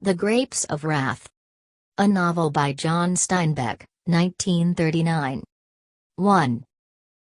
The Grapes of Wrath. A novel by John Steinbeck, 1939. 1.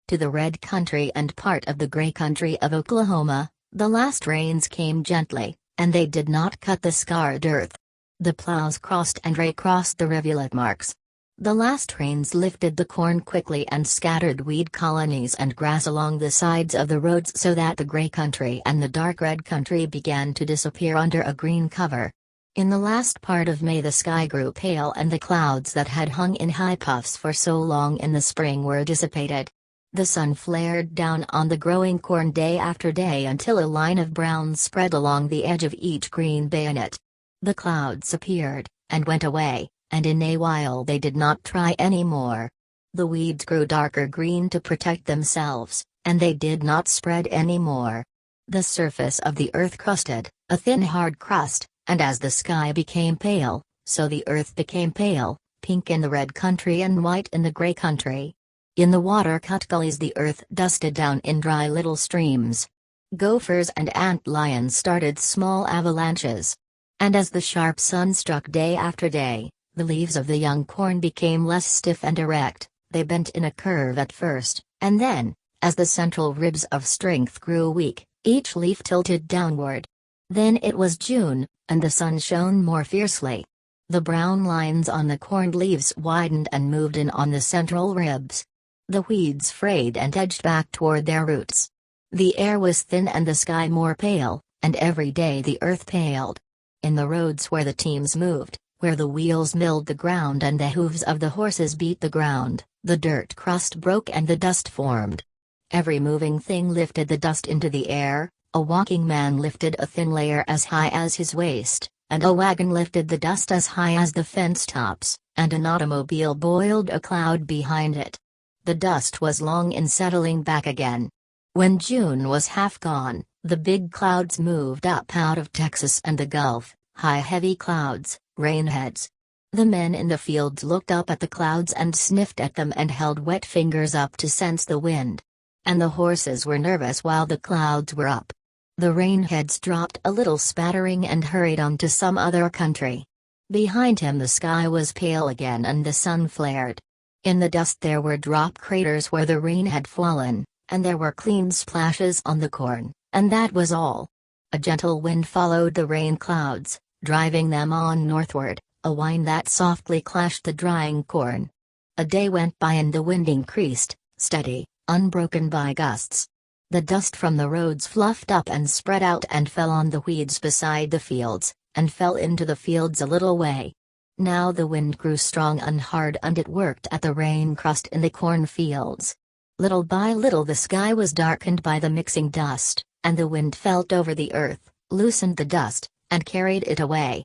To the Red Country and part of the Gray Country of Oklahoma, the last rains came gently, and they did not cut the scarred earth. The plows crossed and recrossed the rivulet marks. The last rains lifted the corn quickly and scattered weed colonies and grass along the sides of the roads so that the gray country and the dark red country began to disappear under a green cover. In the last part of May the sky grew pale and the clouds that had hung in high puffs for so long in the spring were dissipated. The sun flared down on the growing corn day after day until a line of brown spread along the edge of each green bayonet. The clouds appeared, and went away, and in a while they did not try any more. The weeds grew darker green to protect themselves, and they did not spread any more. The surface of the earth crusted, a thin hard crust, and as the sky became pale, so the earth became pale, pink in the red country and white in the gray country. In the water-cut gullies the earth dusted down in dry little streams. Gophers and ant lions started small avalanches. And as the sharp sun struck day after day, the leaves of the young corn became less stiff and erect. They bent in a curve at first, and then, as the central ribs of strength grew weak, each leaf tilted downward. Then it was June, and the sun shone more fiercely. The brown lines on the corn leaves widened and moved in on the central ribs. The weeds frayed and edged back toward their roots. The air was thin and the sky more pale, and every day the earth paled. In the roads where the teams moved, where the wheels milled the ground and the hooves of the horses beat the ground, the dirt crust broke and the dust formed. Every moving thing lifted the dust into the air. A walking man lifted a thin layer as high as his waist, and a wagon lifted the dust as high as the fence tops, and an automobile boiled a cloud behind it. The dust was long in settling back again. When June was half gone, the big clouds moved up out of Texas and the Gulf, high heavy clouds, rainheads. The men in the fields looked up at the clouds and sniffed at them and held wet fingers up to sense the wind. And the horses were nervous while the clouds were up. The rainheads dropped a little spattering and hurried on to some other country. Behind him the sky was pale again and the sun flared. In the dust there were drop craters where the rain had fallen, and there were clean splashes on the corn, and that was all. A gentle wind followed the rain clouds, driving them on northward, a whine that softly clashed the drying corn. A day went by and the wind increased, steady, unbroken by gusts. The dust from the roads fluffed up and spread out and fell on the weeds beside the fields, and fell into the fields a little way. Now the wind grew strong and hard and it worked at the rain crust in the cornfields. Little by little the sky was darkened by the mixing dust, and the wind felt over the earth, loosened the dust, and carried it away.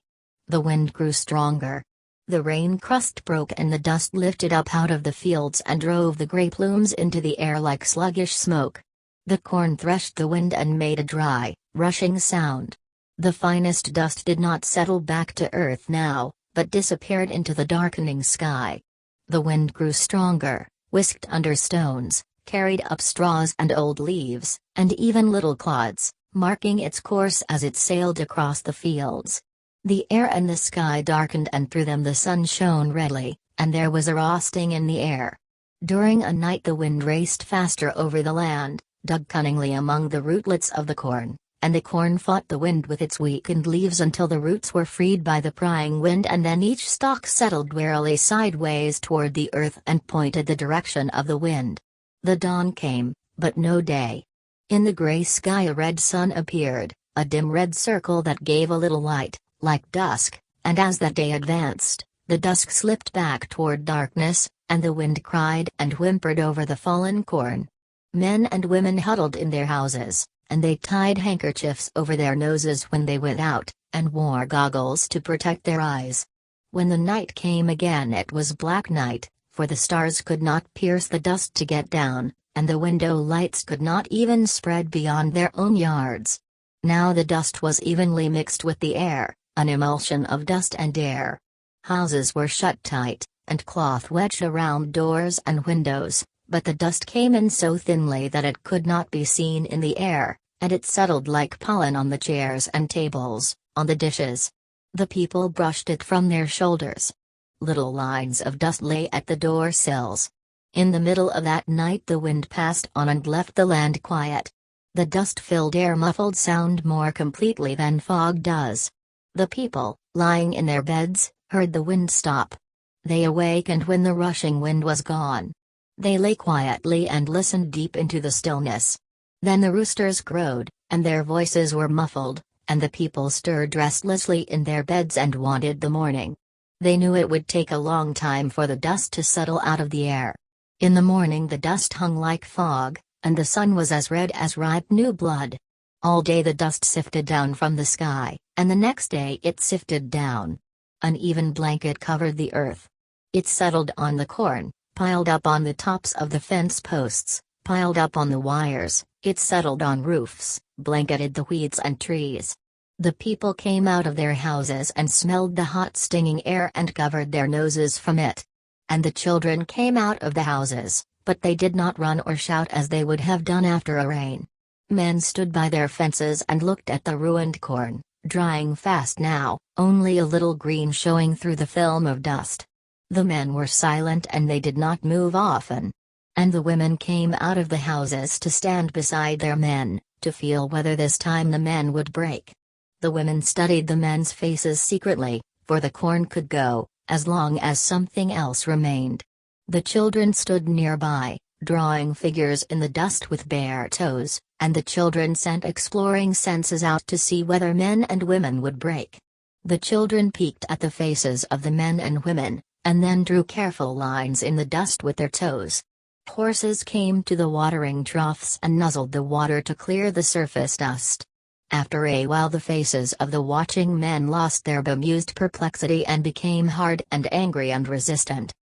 The wind grew stronger. The rain crust broke and the dust lifted up out of the fields and drove the gray plumes into the air like sluggish smoke. The corn threshed the wind and made a dry, rushing sound. The finest dust did not settle back to earth now, but disappeared into the darkening sky. The wind grew stronger, whisked under stones, carried up straws and old leaves, and even little clods, marking its course as it sailed across the fields. The air and the sky darkened and through them the sun shone redly, and there was a roasting in the air. During a night the wind raced faster over the land, dug cunningly among the rootlets of the corn, and the corn fought the wind with its weakened leaves until the roots were freed by the prying wind, and then each stalk settled warily sideways toward the earth and pointed the direction of the wind. The dawn came, but no day. In the gray sky a red sun appeared, a dim red circle that gave a little light, like dusk, and as that day advanced, the dusk slipped back toward darkness, and the wind cried and whimpered over the fallen corn. Men and women huddled in their houses, and they tied handkerchiefs over their noses when they went out, and wore goggles to protect their eyes. When the night came again it was black night, for the stars could not pierce the dust to get down, and the window lights could not even spread beyond their own yards. Now the dust was evenly mixed with the air, an emulsion of dust and air. Houses were shut tight, and cloth wedged around doors and windows, but the dust came in so thinly that it could not be seen in the air, and it settled like pollen on the chairs and tables, on the dishes. The people brushed it from their shoulders. Little lines of dust lay at the door sills. In the middle of that night the wind passed on and left the land quiet. The dust-filled air muffled sound more completely than fog does. The people, lying in their beds, heard the wind stop. They awakened when the rushing wind was gone. They lay quietly and listened deep into the stillness. Then the roosters crowed, and their voices were muffled, and the people stirred restlessly in their beds and wanted the morning. They knew it would take a long time for the dust to settle out of the air. In the morning the dust hung like fog, and the sun was as red as ripe new blood. All day the dust sifted down from the sky, and the next day it sifted down. An even blanket covered the earth. It settled on the corn, piled up on the tops of the fence posts, piled up on the wires, it settled on roofs, blanketed the weeds and trees. The people came out of their houses and smelled the hot stinging air and covered their noses from it. And the children came out of the houses, but they did not run or shout as they would have done after a rain. Men stood by their fences and looked at the ruined corn, drying fast now, only a little green showing through the film of dust. The men were silent and they did not move often. And the women came out of the houses to stand beside their men, to feel whether this time the men would break. The women studied the men's faces secretly, for the corn could go, as long as something else remained. The children stood nearby, drawing figures in the dust with bare toes, and the children sent exploring senses out to see whether men and women would break. The children peeked at the faces of the men and women, and then drew careful lines in the dust with their toes. Horses came to the watering troughs and nuzzled the water to clear the surface dust. After a while the faces of the watching men lost their bemused perplexity and became hard and angry and resistant.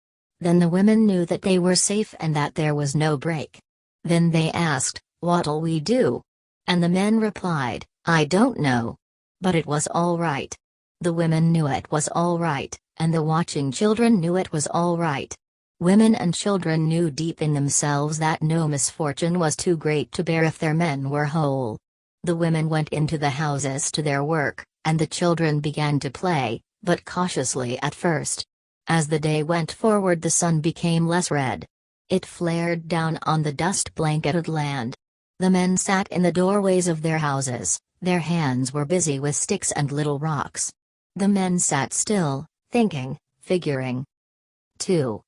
Then the women knew that they were safe and that there was no break. Then they asked, "What'll we do?" And the men replied, "I don't know." But it was all right. The women knew it was all right, and the watching children knew it was all right. Women and children knew deep in themselves that no misfortune was too great to bear if their men were whole. The women went into the houses to their work, and the children began to play, but cautiously at first. As the day went forward the sun became less red. It flared down on the dust-blanketed land. The men sat in the doorways of their houses, their hands were busy with sticks and little rocks. The men sat still, thinking, figuring. 2.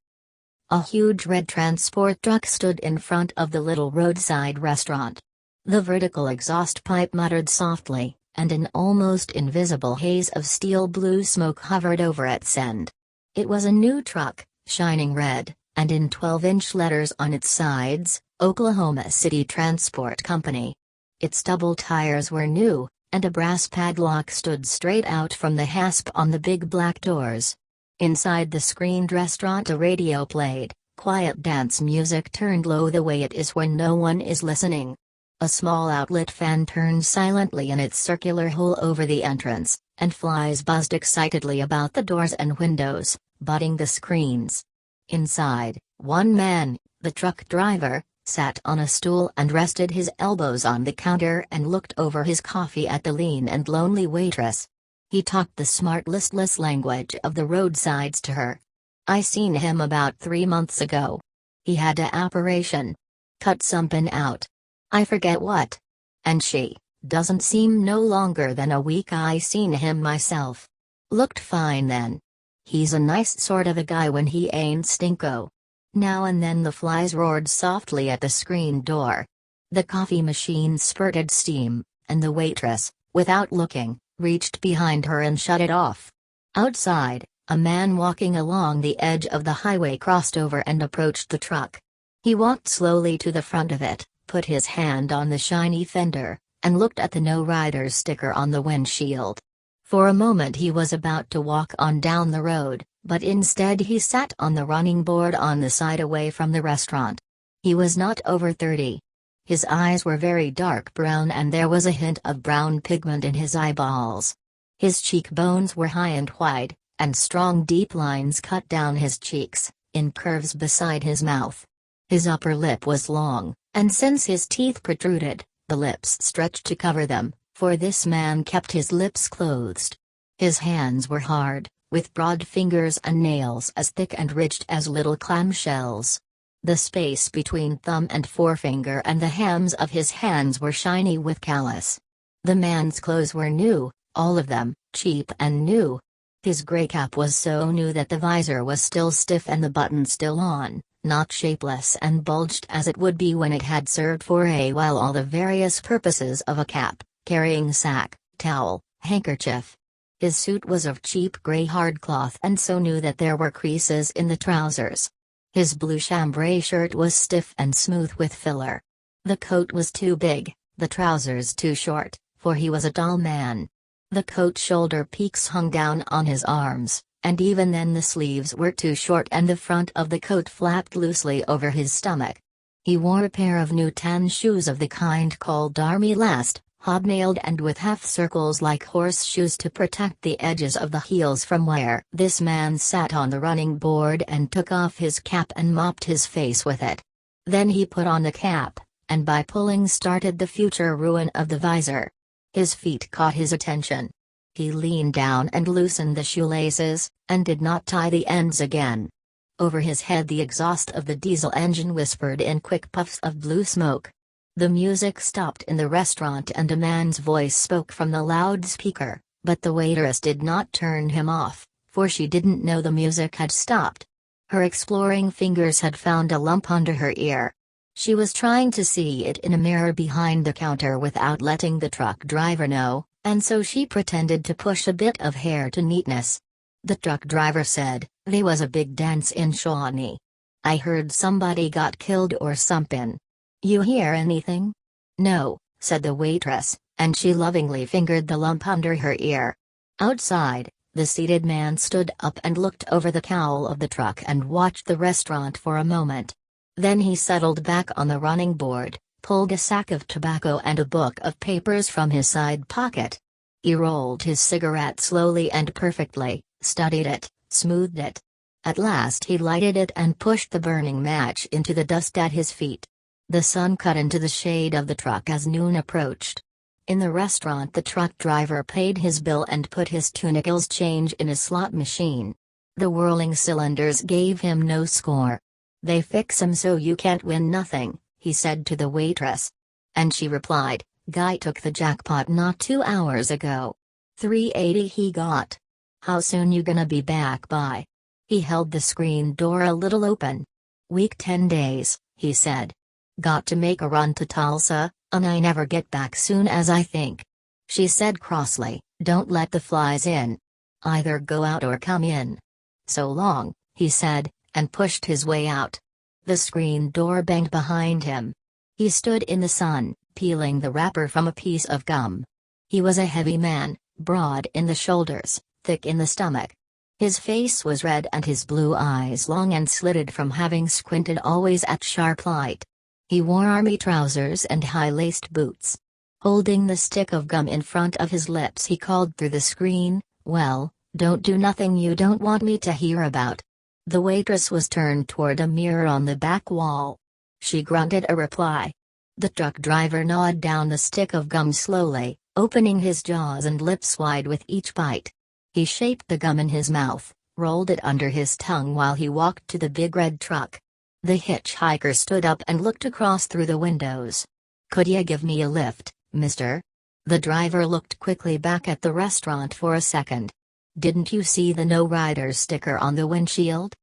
A huge red transport truck stood in front of the little roadside restaurant. The vertical exhaust pipe muttered softly, and an almost invisible haze of steel blue smoke hovered over its end. It was a new truck, shining red, and in 12-inch letters on its sides, Oklahoma City Transport Company. Its double tires were new, and a brass padlock stood straight out from the hasp on the big black doors. Inside the screened restaurant a radio played, quiet dance music turned low the way it is when no one is listening. A small outlet fan turned silently in its circular hole over the entrance, and flies buzzed excitedly about the doors and windows, butting the screens. Inside, one man, the truck driver, sat on a stool and rested his elbows on the counter and looked over his coffee at the lean and lonely waitress. He talked the smart listless language of the roadsides to her. "I seen him about 3 months ago. He had a operation. Cut somepin' out. I forget what. And she, doesn't seem no longer than a week I seen him myself. Looked fine then. He's a nice sort of a guy when he ain't stinko." Now and then the flies roared softly at the screen door. The coffee machine spurted steam, and the waitress, without looking, reached behind her and shut it off. Outside, a man walking along the edge of the highway crossed over and approached the truck. He walked slowly to the front of it, put his hand on the shiny fender, and looked at the "No Riders" sticker on the windshield. For a moment he was about to walk on down the road, but instead he sat on the running board on the side away from the restaurant. He was not over 30. His eyes were very dark brown and there was a hint of brown pigment in his eyeballs. His cheekbones were high and wide, and strong deep lines cut down his cheeks, in curves beside his mouth. His upper lip was long, and since his teeth protruded, the lips stretched to cover them, for this man kept his lips closed. His hands were hard, with broad fingers and nails as thick and ridged as little clamshells. The space between thumb and forefinger and the hams of his hands were shiny with callus. The man's clothes were new, all of them, cheap and new. His gray cap was so new that the visor was still stiff and the button still on, not shapeless and bulged as it would be when it had served for a while all the various purposes of a cap, carrying sack, towel, handkerchief. His suit was of cheap gray hardcloth and so new that there were creases in the trousers. His blue chambray shirt was stiff and smooth with filler. The coat was too big, the trousers too short, for he was a tall man. The coat shoulder peaks hung down on his arms, and even then the sleeves were too short and the front of the coat flapped loosely over his stomach. He wore a pair of new tan shoes of the kind called army last, hobnailed and with half circles like horseshoes to protect the edges of the heels from wear. This man sat on the running board and took off his cap and mopped his face with it. Then he put on the cap, and by pulling started the future ruin of the visor. His feet caught his attention. He leaned down and loosened the shoelaces, and did not tie the ends again. Over his head the exhaust of the diesel engine whispered in quick puffs of blue smoke. The music stopped in the restaurant and a man's voice spoke from the loudspeaker, but the waitress did not turn him off, for she didn't know the music had stopped. Her exploring fingers had found a lump under her ear. She was trying to see it in a mirror behind the counter without letting the truck driver know, and so she pretended to push a bit of hair to neatness. The truck driver said, "There was a big dance in Shawnee. I heard somebody got killed or somepin'. You hear anything?" "No," said the waitress, and she lovingly fingered the lump under her ear. Outside, the seated man stood up and looked over the cowl of the truck and watched the restaurant for a moment. Then he settled back on the running board, pulled a sack of tobacco and a book of papers from his side pocket. He rolled his cigarette slowly and perfectly, studied it, smoothed it. At last he lighted it and pushed the burning match into the dust at his feet. The sun cut into the shade of the truck as noon approached. In the restaurant the truck driver paid his bill and put his 2 nickels change in a slot machine. The whirling cylinders gave him no score. "They fix 'em so you can't win nothing," he said to the waitress. And she replied, "Guy took the jackpot not 2 hours ago. $380 he got. How soon you gonna be back by?" He held the screen door a little open. "Week 10 days," he said. "Got to make a run to Tulsa, and I never get back soon as I think." She said crossly, "Don't let the flies in. Either go out or come in." "So long," he said, and pushed his way out. The screen door banged behind him. He stood in the sun, peeling the wrapper from a piece of gum. He was a heavy man, broad in the shoulders, thick in the stomach. His face was red and his blue eyes long and slitted from having squinted always at sharp light. He wore army trousers and high-laced boots. Holding the stick of gum in front of his lips he called through the screen, "Well, don't do nothing you don't want me to hear about." The waitress was turned toward a mirror on the back wall. She grunted a reply. The truck driver gnawed down the stick of gum slowly, opening his jaws and lips wide with each bite. He shaped the gum in his mouth, rolled it under his tongue while he walked to the big red truck. The hitchhiker stood up and looked across through the windows. "Could ya give me a lift, mister?" The driver looked quickly back at the restaurant for a second. "Didn't you see the no riders sticker on the windshield?"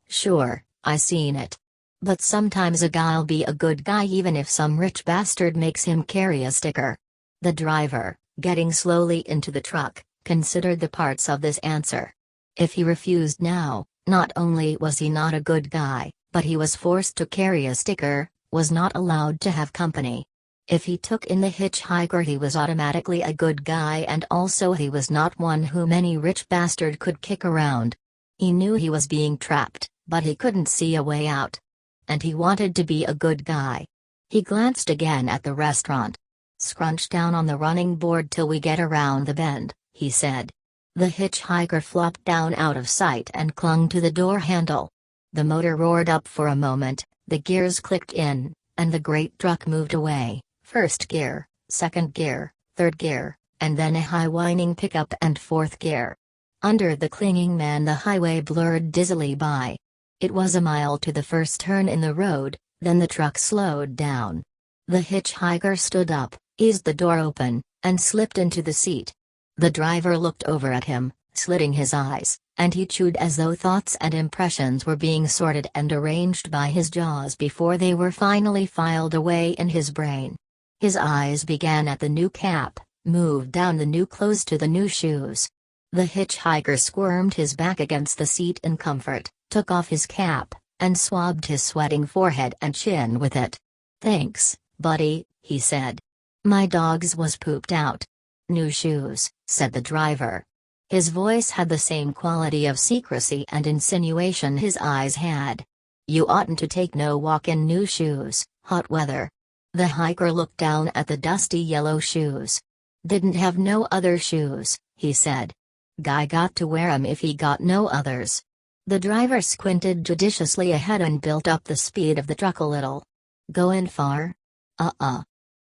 "Sure, I seen it. But sometimes a guy'll be a good guy even if some rich bastard makes him carry a sticker." The driver, getting slowly into the truck, considered the parts of this answer. If he refused now, not only was he not a good guy, but he was forced to carry a sticker, was not allowed to have company. If he took in the hitchhiker he was automatically a good guy and also he was not one whom any rich bastard could kick around. He knew he was being trapped, but he couldn't see a way out. And he wanted to be a good guy. He glanced again at the restaurant. "Scrunch down on the running board till we get around the bend," he said. The hitchhiker flopped down out of sight and clung to the door handle. The motor roared up for a moment, the gears clicked in, and the great truck moved away. First gear, second gear, third gear, and then a high whining pickup and fourth gear. Under the clinging man the highway blurred dizzily by. It was a mile to the first turn in the road, then the truck slowed down. The hitchhiker stood up, eased the door open, and slipped into the seat. The driver looked over at him, slitting his eyes, and he chewed as though thoughts and impressions were being sorted and arranged by his jaws before they were finally filed away in his brain. His eyes began at the new cap, moved down the new clothes to the new shoes. The hitchhiker squirmed his back against the seat in comfort, took off his cap, and swabbed his sweating forehead and chin with it. "Thanks, buddy," he said. "My dog's was pooped out." "New shoes," said the driver. His voice had the same quality of secrecy and insinuation his eyes had. "You oughtn't to take no walk in new shoes, hot weather." The hiker looked down at the dusty yellow shoes. "Didn't have no other shoes," he said. "Guy got to wear 'em if he got no others." The driver squinted judiciously ahead and built up the speed of the truck a little. "Goin' far?"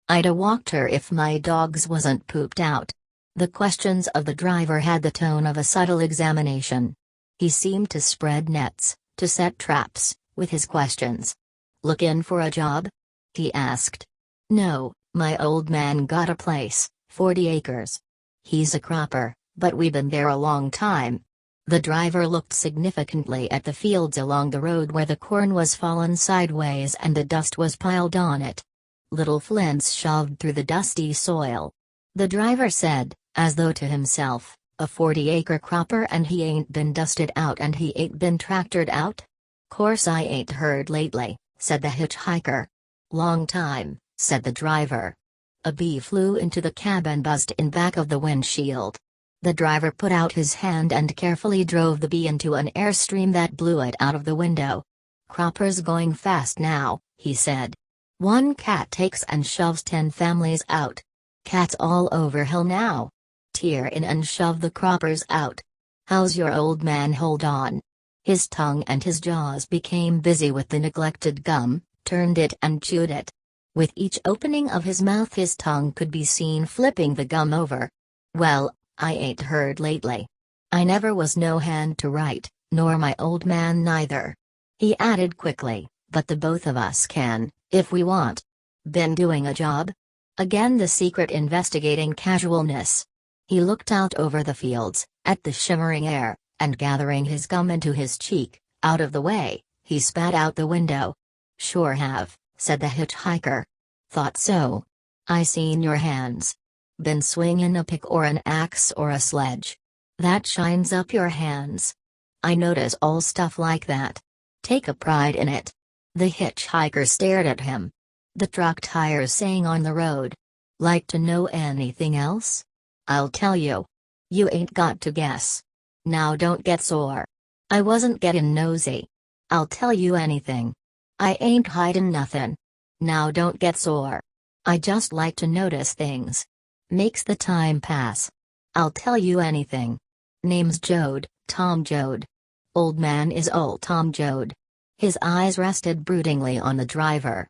"I'd a walked her if my dogs wasn't pooped out." The questions of the driver had the tone of a subtle examination. He seemed to spread nets, to set traps, with his questions. "Lookin' for a job?" he asked. "No, my old man got a place, 40 acres. He's a cropper, but we been there a long time." The driver looked significantly at the fields along the road where the corn was fallen sideways and the dust was piled on it. Little flints shoved through the dusty soil. The driver said, as though to himself, "A 40-acre cropper and he ain't been dusted out and he ain't been tractored out?" "Course I ain't heard lately," said the hitchhiker. "Long time," said the driver. A bee flew into the cab and buzzed in back of the windshield. The driver put out his hand and carefully drove the bee into an airstream that blew it out of the window. "Cropper's going fast now," he said. "One cat takes and shoves 10 families out. Cats all over hill now. Tear in and shove the croppers out. How's your old man hold on?" His tongue and his jaws became busy with the neglected gum, turned it and chewed it. With each opening of his mouth his tongue could be seen flipping the gum over. "Well, I ain't heard lately. I never was no hand to write, nor my old man neither." He added quickly, "But the both of us can, if we want." "Been doing a job?" Again the secret investigating casualness. He looked out over the fields, at the shimmering air, and gathering his gum into his cheek, out of the way, he spat out the window. "Sure have," said the hitchhiker. "Thought so. I seen your hands. Been swingin' a pick or an axe or a sledge. That shines up your hands. I notice all stuff like that. Take a pride in it." The hitchhiker stared at him. The truck tires sang on the road. "Like to know anything else? I'll tell you. You ain't got to guess. Now don't get sore. I wasn't gettin' nosy. I'll tell you anything. I ain't hidin' nothin'. Now don't get sore. I just like to notice things. Makes the time pass. I'll tell you anything. Name's Jode, Tom Jode. Old man is old Tom Jode." His eyes rested broodingly on the driver.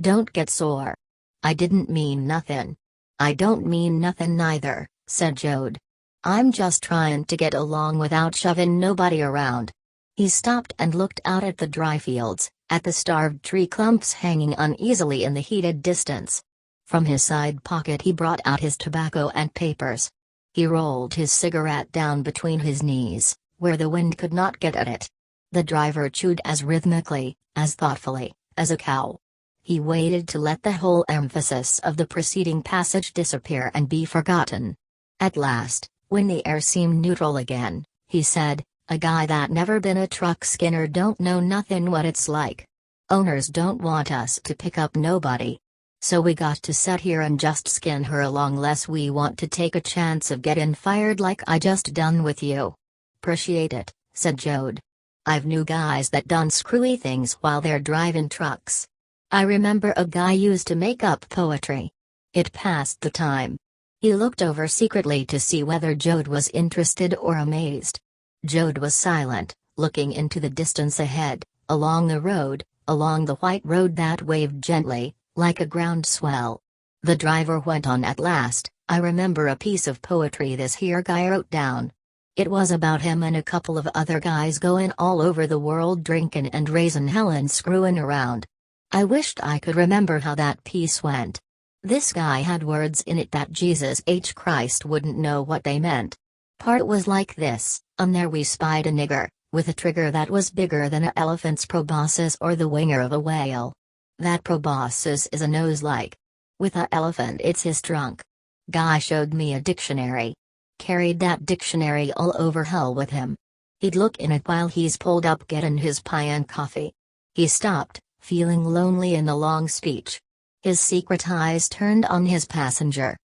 "Don't get sore. I didn't mean nothin'." "I don't mean nothin' neither," said Jode. "I'm just tryin' to get along without shovin' nobody around." He stopped and looked out at the dry fields, at the starved tree clumps hanging uneasily in the heated distance. From his side pocket he brought out his tobacco and papers. He rolled his cigarette down between his knees, where the wind could not get at it. The driver chewed as rhythmically, as thoughtfully, as a cow. He waited to let the whole emphasis of the preceding passage disappear and be forgotten. At last, when the air seemed neutral again, he said, "A guy that never been a truck skinner don't know nothin' what it's like. Owners don't want us to pick up nobody. So we got to set here and just skin her along less we want to take a chance of gettin' fired like I just done with you." "'Preciate it," said Jode. "I've knew guys that done screwy things while they're driving trucks. I remember a guy used to make up poetry. It passed the time." He looked over secretly to see whether Jode was interested or amazed. Jode was silent, looking into the distance ahead, along the road, along the white road that waved gently, like a ground swell. The driver went on at last, I remember a piece of poetry this here guy wrote down. It was about him and a couple of other guys going all over the world drinking and raising hell and screwing around. I wished I could remember how that piece went. This guy had words in it that Jesus H. Christ wouldn't know what they meant. Part was like this: there we spied a nigger, with a trigger that was bigger than a elephant's proboscis or the winger of a whale. That proboscis is a nose like. With a elephant it's his trunk. Guy showed me a dictionary. Carried that dictionary all over hell with him. He'd look in it while he's pulled up getting his pie and coffee. He stopped, feeling lonely in the long speech. His secret eyes turned on his passenger.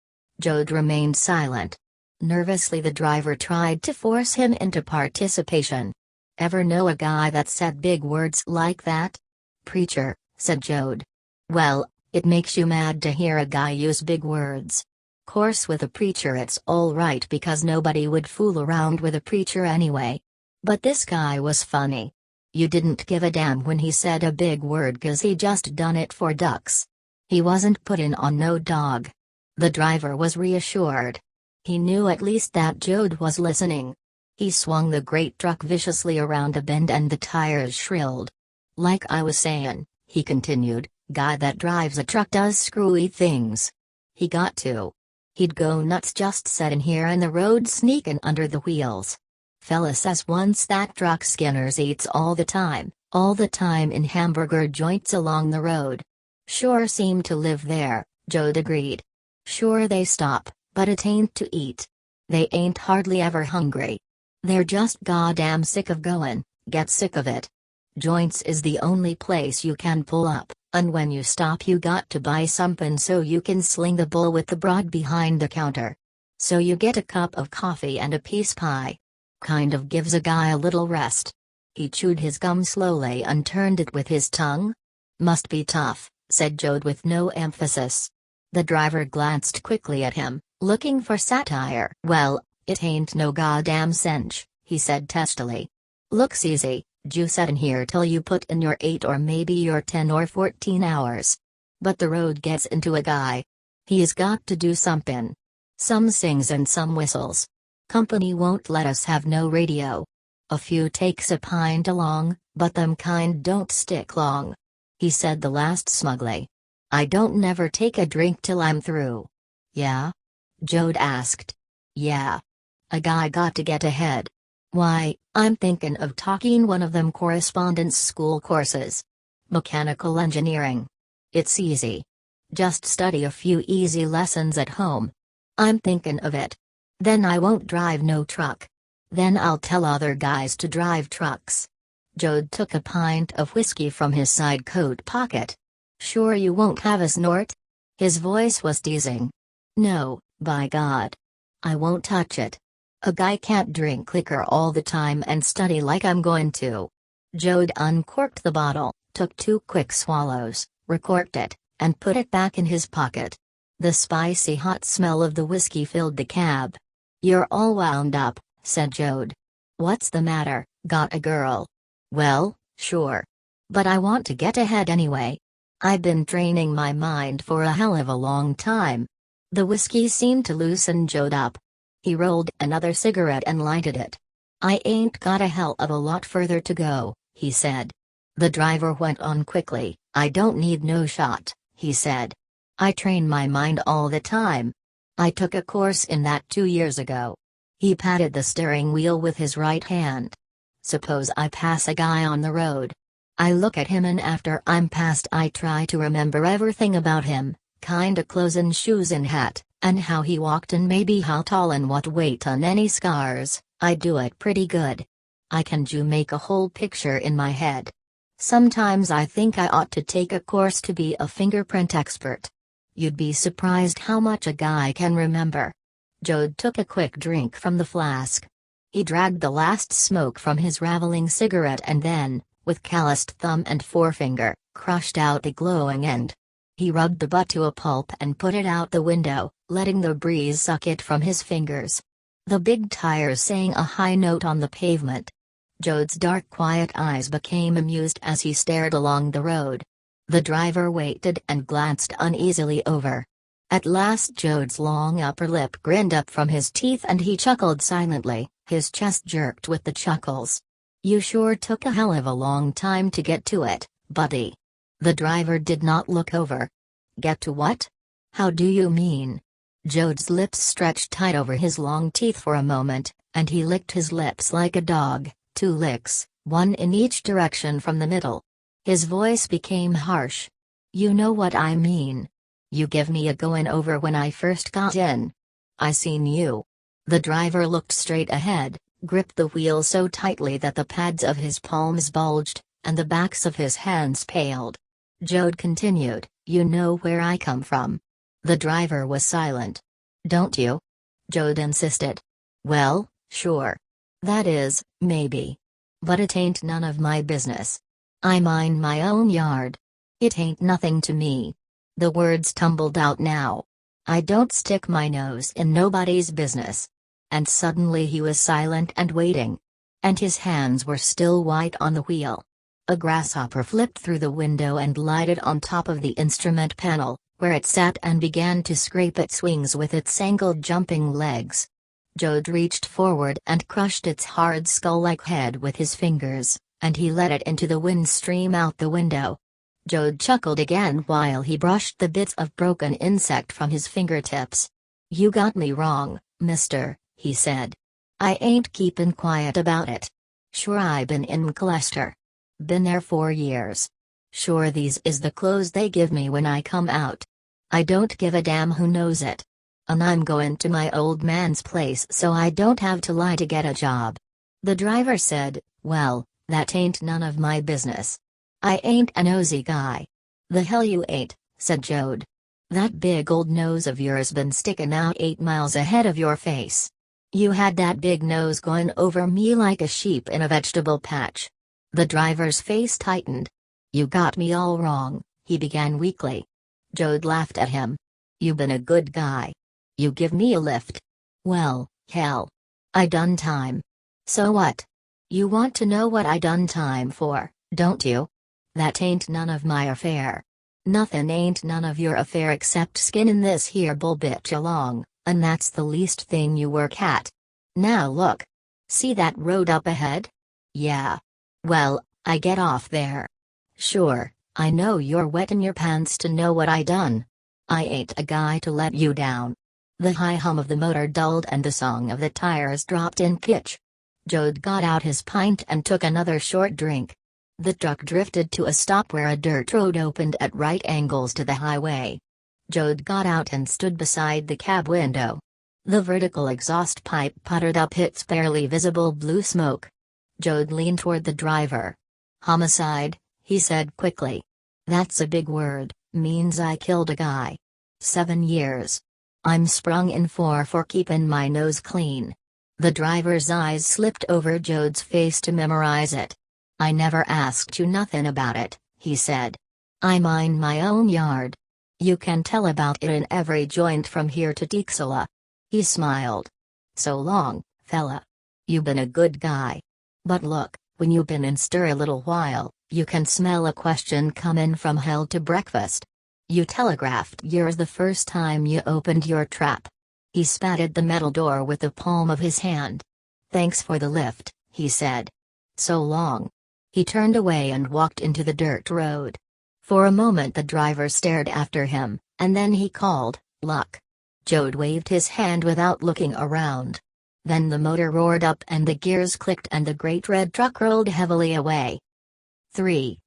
Jode remained silent. Nervously the driver tried to force him into participation. Ever know a guy that said big words like that? Preacher, said Jode. Well, it makes you mad to hear a guy use big words. Course with a preacher it's all right because nobody would fool around with a preacher anyway. But this guy was funny. You didn't give a damn when he said a big word 'cause he just done it for ducks. He wasn't putting on no dog. The driver was reassured. He knew at least that Jode was listening. He swung the great truck viciously around a bend and the tires shrilled. Like I was saying, he continued, guy that drives a truck does screwy things. He got to. He'd go nuts just setting here in the road sneaking under the wheels. Fella says once that truck skinners eats all the time in hamburger joints along the road. Sure seem to live there, Jode agreed. Sure they stop, but it ain't to eat. They ain't hardly ever hungry. They're just goddamn sick of going, get sick of it. Joints is the only place you can pull up, and when you stop you got to buy something so you can sling the bull with the broad behind the counter. So you get a cup of coffee and a piece pie. Kind of gives a guy a little rest. He chewed his gum slowly and turned it with his tongue. Must be tough, said Jode with no emphasis. The driver glanced quickly at him, looking for satire. Well, it ain't no goddamn cinch, he said testily. Looks easy. You set in here till you put in your 8 or maybe your 10 or 14 hours. But the road gets into a guy. He's got to do something. Some sings and some whistles. Company won't let us have no radio. A few takes a pint along, but them kind don't stick long. He said the last smugly. I don't never take a drink till I'm through. Yeah? Jode asked. Yeah. A guy got to get ahead. Why, I'm thinking of taking one of them correspondence school courses. Mechanical engineering. It's easy. Just study a few easy lessons at home. I'm thinking of it. Then I won't drive no truck. Then I'll tell other guys to drive trucks. Jode took a pint of whiskey from his side coat pocket. Sure you won't have a snort? His voice was teasing. No, by God. I won't touch it. A guy can't drink liquor all the time and study like I'm going to. Jode uncorked the bottle, took 2 quick swallows, recorked it, and put it back in his pocket. The spicy hot smell of the whiskey filled the cab. You're all wound up, said Jode. What's the matter, got a girl? Well, sure. But I want to get ahead anyway. I've been training my mind for a hell of a long time. The whiskey seemed to loosen Jode up. He rolled another cigarette and lighted it. I ain't got a hell of a lot further to go, he said. The driver went on quickly. I don't need no shot, he said. I train my mind all the time. I took a course in that 2 years ago. He patted the steering wheel with his right hand. Suppose I pass a guy on the road. I look at him and after I'm past I try to remember everything about him, kinda clothes and shoes and hat, and how he walked and maybe how tall and what weight and any scars. I do it pretty good. I can make a whole picture in my head. Sometimes I think I ought to take a course to be a fingerprint expert. You'd be surprised how much a guy can remember. Jode took a quick drink from the flask. He dragged the last smoke from his raveling cigarette and then, with calloused thumb and forefinger, crushed out the glowing end. He rubbed the butt to a pulp and put it out the window, letting the breeze suck it from his fingers. The big tires sang a high note on the pavement. Jode's dark quiet eyes became amused as he stared along the road. The driver waited and glanced uneasily over. At last Jode's long upper lip grinned up from his teeth and he chuckled silently, his chest jerked with the chuckles. You sure took a hell of a long time to get to it, buddy. The driver did not look over. Get to what? How do you mean? Jode's lips stretched tight over his long teeth for a moment, and he licked his lips like a dog, 2 licks, one in each direction from the middle. His voice became harsh. You know what I mean. You give me a going over when I first got in. I seen you. The driver looked straight ahead, gripped the wheel so tightly that the pads of his palms bulged, and the backs of his hands paled. Jode continued, You know where I come from. The driver was silent. Don't you? Jode insisted. Well, sure. That is, maybe. But it ain't none of my business. I mind my own yard. It ain't nothing to me. The words tumbled out now. I don't stick my nose in nobody's business. And suddenly he was silent and waiting. And his hands were still white on the wheel. A grasshopper flipped through the window and lighted on top of the instrument panel, where it sat and began to scrape its wings with its angled jumping legs. Jode reached forward and crushed its hard skull-like head with his fingers, and he let it into the wind stream out the window. Jode chuckled again while he brushed the bits of broken insect from his fingertips. You got me wrong, mister, he said. I ain't keepin' quiet about it. Sure I been in Colchester. Been there 4 years. Sure these is the clothes they give me when I come out. I don't give a damn who knows it. And I'm goin' to my old man's place so I don't have to lie to get a job. The driver said, Well, that ain't none of my business. I ain't a nosy guy. The hell you ain't, said Jode. That big old nose of yours been sticking out 8 miles ahead of your face. You had that big nose going over me like a sheep in a vegetable patch. The driver's face tightened. You got me all wrong, he began weakly. Jode laughed at him. You been a good guy. You give me a lift. Well, hell. I done time. So what? You want to know what I done time for, don't you? That ain't none of my affair. Nothin' ain't none of your affair except skinnin' this here bull bitch along, and that's the least thing you work at. Now look. See that road up ahead? Yeah. Well, I get off there. Sure, I know you're wettin' your pants to know what I done. I ain't a guy to let you down. The high hum of the motor dulled and the song of the tires dropped in pitch. Jode got out his pint and took another short drink. The truck drifted to a stop where a dirt road opened at right angles to the highway. Jode got out and stood beside the cab window. The vertical exhaust pipe puttered up its barely visible blue smoke. Jode leaned toward the driver. Homicide, he said quickly. That's a big word, means I killed a guy. 7 years. I'm sprung in for keepin' my nose clean. The driver's eyes slipped over Jode's face to memorize it. I never asked you nothin' about it, he said. I mind my own yard. You can tell about it in every joint from here to Tixela. He smiled. So long, fella. You been a good guy. But look, when you been in stir a little while, you can smell a question comin' from hell to breakfast. You telegraphed yours the first time you opened your trap. He spatted the metal door with the palm of his hand. Thanks for the lift, he said. So long. He turned away and walked into the dirt road. For a moment the driver stared after him, and then he called, Luck. Jode waved his hand without looking around. Then the motor roared up and the gears clicked and the great red truck rolled heavily away. 3.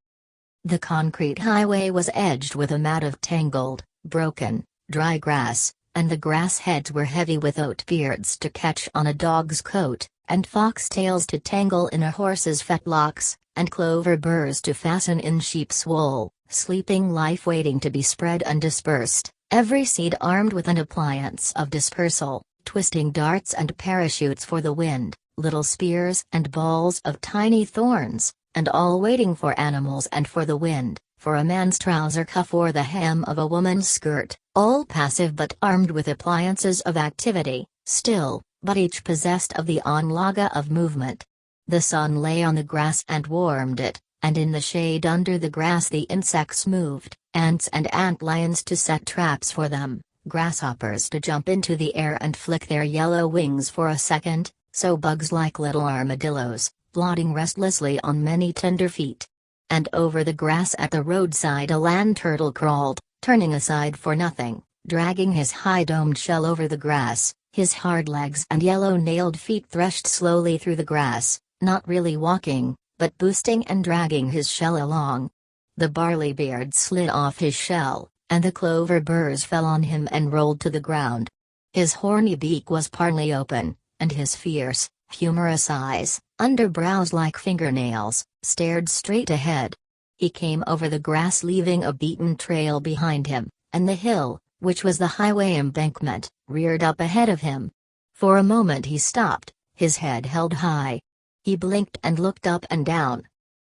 The concrete highway was edged with a mat of tangled, broken, dry grass, and the grass heads were heavy with oat beards to catch on a dog's coat, and foxtails to tangle in a horse's fetlocks, and clover burrs to fasten in sheep's wool, sleeping life waiting to be spread and dispersed, every seed armed with an appliance of dispersal, twisting darts and parachutes for the wind, little spears and balls of tiny thorns, and all waiting for animals and for the wind, for a man's trouser cuff or the hem of a woman's skirt, all passive but armed with appliances of activity, still, but each possessed of the onlooga of movement. The sun lay on the grass and warmed it, and in the shade under the grass the insects moved, ants and ant lions to set traps for them, grasshoppers to jump into the air and flick their yellow wings for a second, so bugs like little armadillos, plodding restlessly on many tender feet. And over the grass at the roadside a land turtle crawled, turning aside for nothing, dragging his high-domed shell over the grass, his hard legs and yellow-nailed feet threshed slowly through the grass, not really walking, but boosting and dragging his shell along. The barley beard slid off his shell, and the clover burrs fell on him and rolled to the ground. His horny beak was partly open, and his fierce, humorous eyes, under brows like fingernails, stared straight ahead. He came over the grass leaving a beaten trail behind him, and the hill, which was the highway embankment, reared up ahead of him. For a moment he stopped, his head held high. He blinked and looked up and down.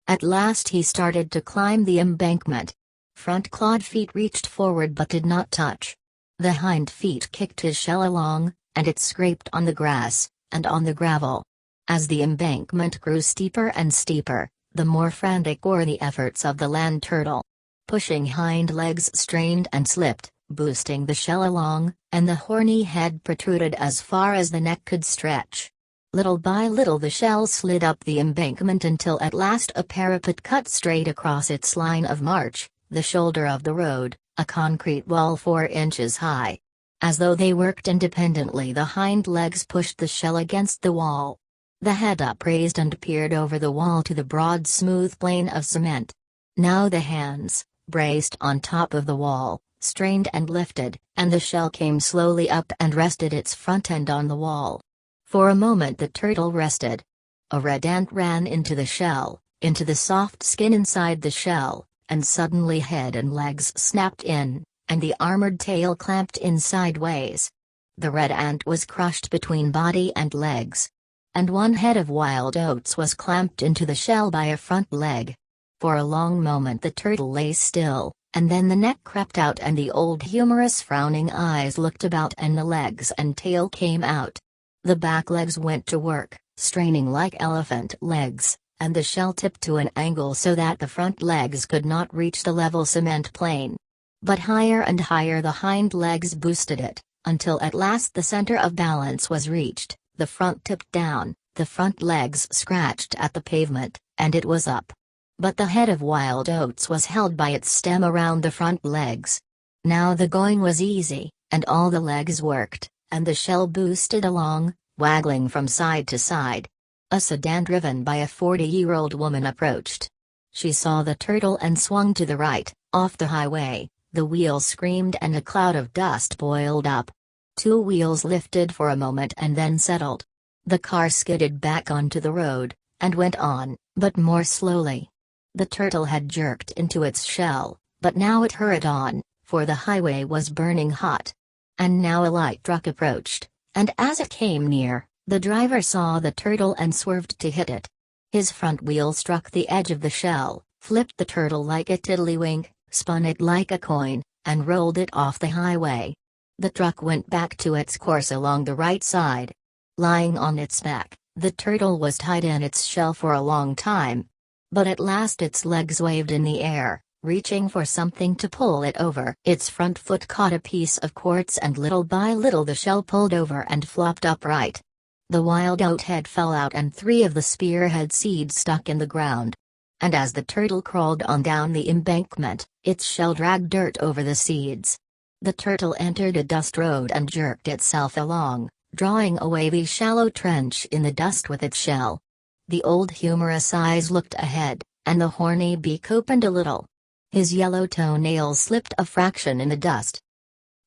At last he started to climb the embankment. Front clawed feet reached forward but did not touch. The hind feet kicked his shell along, and it scraped on the grass, and on the gravel. As the embankment grew steeper and steeper, the more frantic were the efforts of the land turtle. Pushing hind legs strained and slipped, boosting the shell along, and the horny head protruded as far as the neck could stretch. Little by little the shell slid up the embankment until at last a parapet cut straight across its line of march, the shoulder of the road, a concrete wall 4 inches high. As though they worked independently, the hind legs pushed the shell against the wall. The head upraised and peered over the wall to the broad smooth plain of cement. Now the hands, braced on top of the wall, strained and lifted, and the shell came slowly up and rested its front end on the wall. For a moment the turtle rested. A red ant ran into the shell, into the soft skin inside the shell, and suddenly head and legs snapped in, and the armored tail clamped in sideways. The red ant was crushed between body and legs. And one head of wild oats was clamped into the shell by a front leg. For a long moment the turtle lay still, and then the neck crept out and the old humorous frowning eyes looked about and the legs and tail came out. The back legs went to work, straining like elephant legs, and the shell tipped to an angle so that the front legs could not reach the level cement plane. But higher and higher the hind legs boosted it, until at last the center of balance was reached, the front tipped down, the front legs scratched at the pavement, and it was up. But the head of wild oats was held by its stem around the front legs. Now the going was easy, and all the legs worked, and the shell boosted along, waggling from side to side. A sedan driven by a 40-year-old woman approached. She saw the turtle and swung to the right, off the highway. The wheels screamed and a cloud of dust boiled up. 2 wheels lifted for a moment and then settled. The car skidded back onto the road, and went on, but more slowly. The turtle had jerked into its shell, but now it hurried on, for the highway was burning hot. And now a light truck approached, and as it came near, the driver saw the turtle and swerved to hit it. His front wheel struck the edge of the shell, flipped the turtle like a tiddlywink, spun it like a coin, and rolled it off the highway. The truck went back to its course along the right side. Lying on its back, the turtle was tied in its shell for a long time. But at last its legs waved in the air, reaching for something to pull it over. Its front foot caught a piece of quartz and little by little the shell pulled over and flopped upright. The wild oat head fell out and 3 of the spearhead seeds stuck in the ground. And as the turtle crawled on down the embankment, its shell dragged dirt over the seeds. The turtle entered a dust road and jerked itself along, drawing a wavy shallow trench in the dust with its shell. The old humorous eyes looked ahead, and the horny beak opened a little. His yellow toenails slipped a fraction in the dust.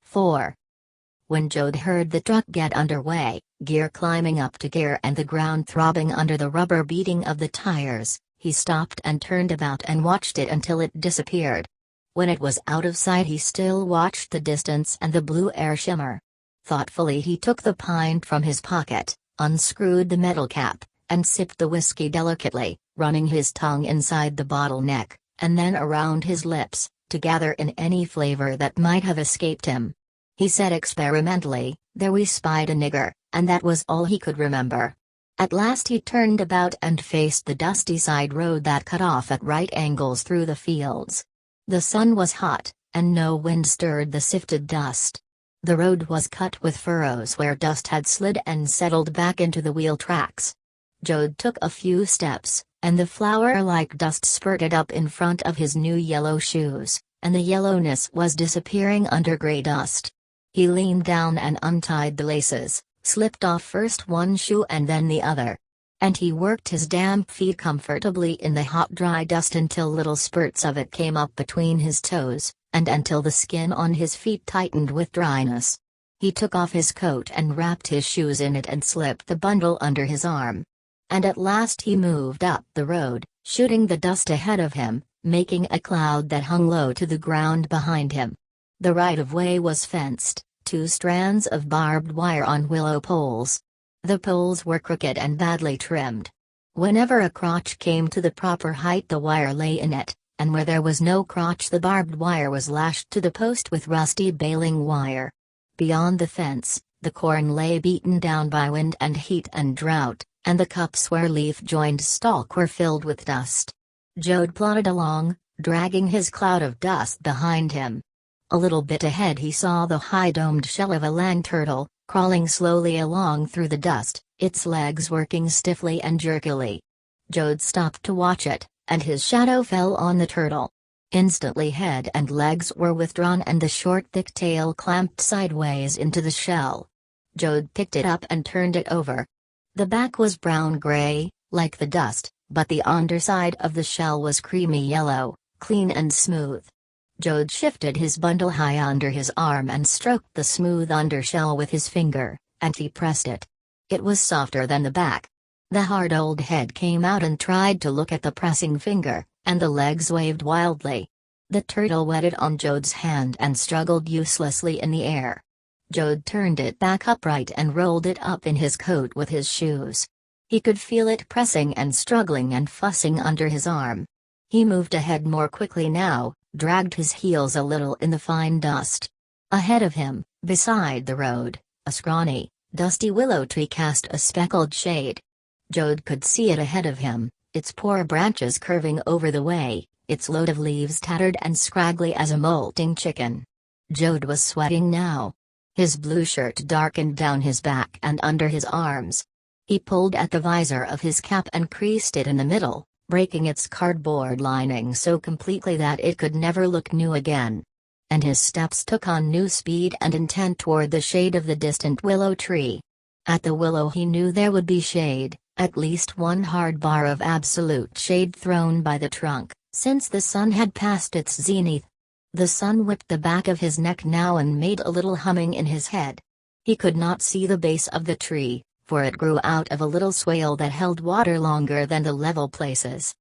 4. When Jode heard the truck get underway, gear climbing up to gear and the ground throbbing under the rubber beating of the tires, he stopped and turned about and watched it until it disappeared. When it was out of sight he still watched the distance and the blue air shimmer. Thoughtfully he took the pint from his pocket, unscrewed the metal cap, and sipped the whiskey delicately, running his tongue inside the bottle neck, and then around his lips, to gather in any flavor that might have escaped him. He said experimentally, "There we spied a nigger," and that was all he could remember. At last he turned about and faced the dusty side road that cut off at right angles through the fields. The sun was hot, and no wind stirred the sifted dust. The road was cut with furrows where dust had slid and settled back into the wheel tracks. Jode took a few steps, and the flour-like dust spurted up in front of his new yellow shoes, and the yellowness was disappearing under gray dust. He leaned down and untied the laces, slipped off first one shoe and then the other. And he worked his damp feet comfortably in the hot dry dust until little spurts of it came up between his toes, and until the skin on his feet tightened with dryness. He took off his coat and wrapped his shoes in it and slipped the bundle under his arm. And at last he moved up the road, shooting the dust ahead of him, making a cloud that hung low to the ground behind him. The right-of-way was fenced, 2 strands of barbed wire on willow poles. The poles were crooked and badly trimmed. Whenever a crotch came to the proper height the wire lay in it, and where there was no crotch the barbed wire was lashed to the post with rusty baling wire. Beyond the fence, the corn lay beaten down by wind and heat and drought, and the cups where leaf-joined stalk were filled with dust. Jode plodded along, dragging his cloud of dust behind him. A little bit ahead he saw the high-domed shell of a land turtle, crawling slowly along through the dust, its legs working stiffly and jerkily. Jode stopped to watch it, and his shadow fell on the turtle. Instantly head and legs were withdrawn and the short thick tail clamped sideways into the shell. Jode picked it up and turned it over. The back was brown-gray, like the dust, but the underside of the shell was creamy yellow, clean and smooth. Jode shifted his bundle high under his arm and stroked the smooth undershell with his finger, and he pressed it. It was softer than the back. The hard old head came out and tried to look at the pressing finger, and the legs waved wildly. The turtle wetted on Jode's hand and struggled uselessly in the air. Jode turned it back upright and rolled it up in his coat with his shoes. He could feel it pressing and struggling and fussing under his arm. He moved ahead more quickly now, dragged his heels a little in the fine dust. Ahead of him, beside the road, a scrawny, dusty willow tree cast a speckled shade. Jode could see it ahead of him, its poor branches curving over the way, its load of leaves tattered and scraggly as a molting chicken. Jode was sweating now. His blue shirt darkened down his back and under his arms. He pulled at the visor of his cap and creased it in the middle, breaking its cardboard lining so completely that it could never look new again. And his steps took on new speed and intent toward the shade of the distant willow tree. At the willow he knew there would be shade, at least one hard bar of absolute shade thrown by the trunk, since the sun had passed its zenith. The sun whipped the back of his neck now and made a little humming in his head. He could not see the base of the tree, for it grew out of a little swale that held water longer than the level places.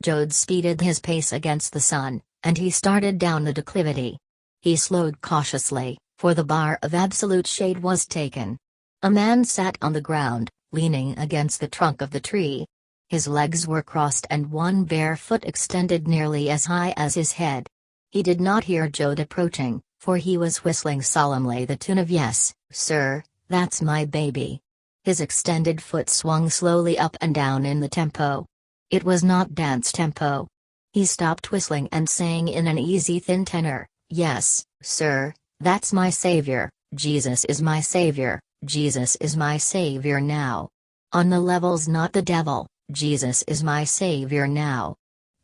Jode speeded his pace against the sun, and he started down the declivity. He slowed cautiously, for the bar of absolute shade was taken. A man sat on the ground, leaning against the trunk of the tree. His legs were crossed and one bare foot extended nearly as high as his head. He did not hear Jode approaching, for he was whistling solemnly the tune of "Yes, Sir, That's My Baby." His extended foot swung slowly up and down in the tempo. It was not dance tempo. He stopped whistling and sang in an easy thin tenor, "Yes, sir, that's my savior, Jesus is my savior, Jesus is my savior now. On the levels not the devil, Jesus is my savior now."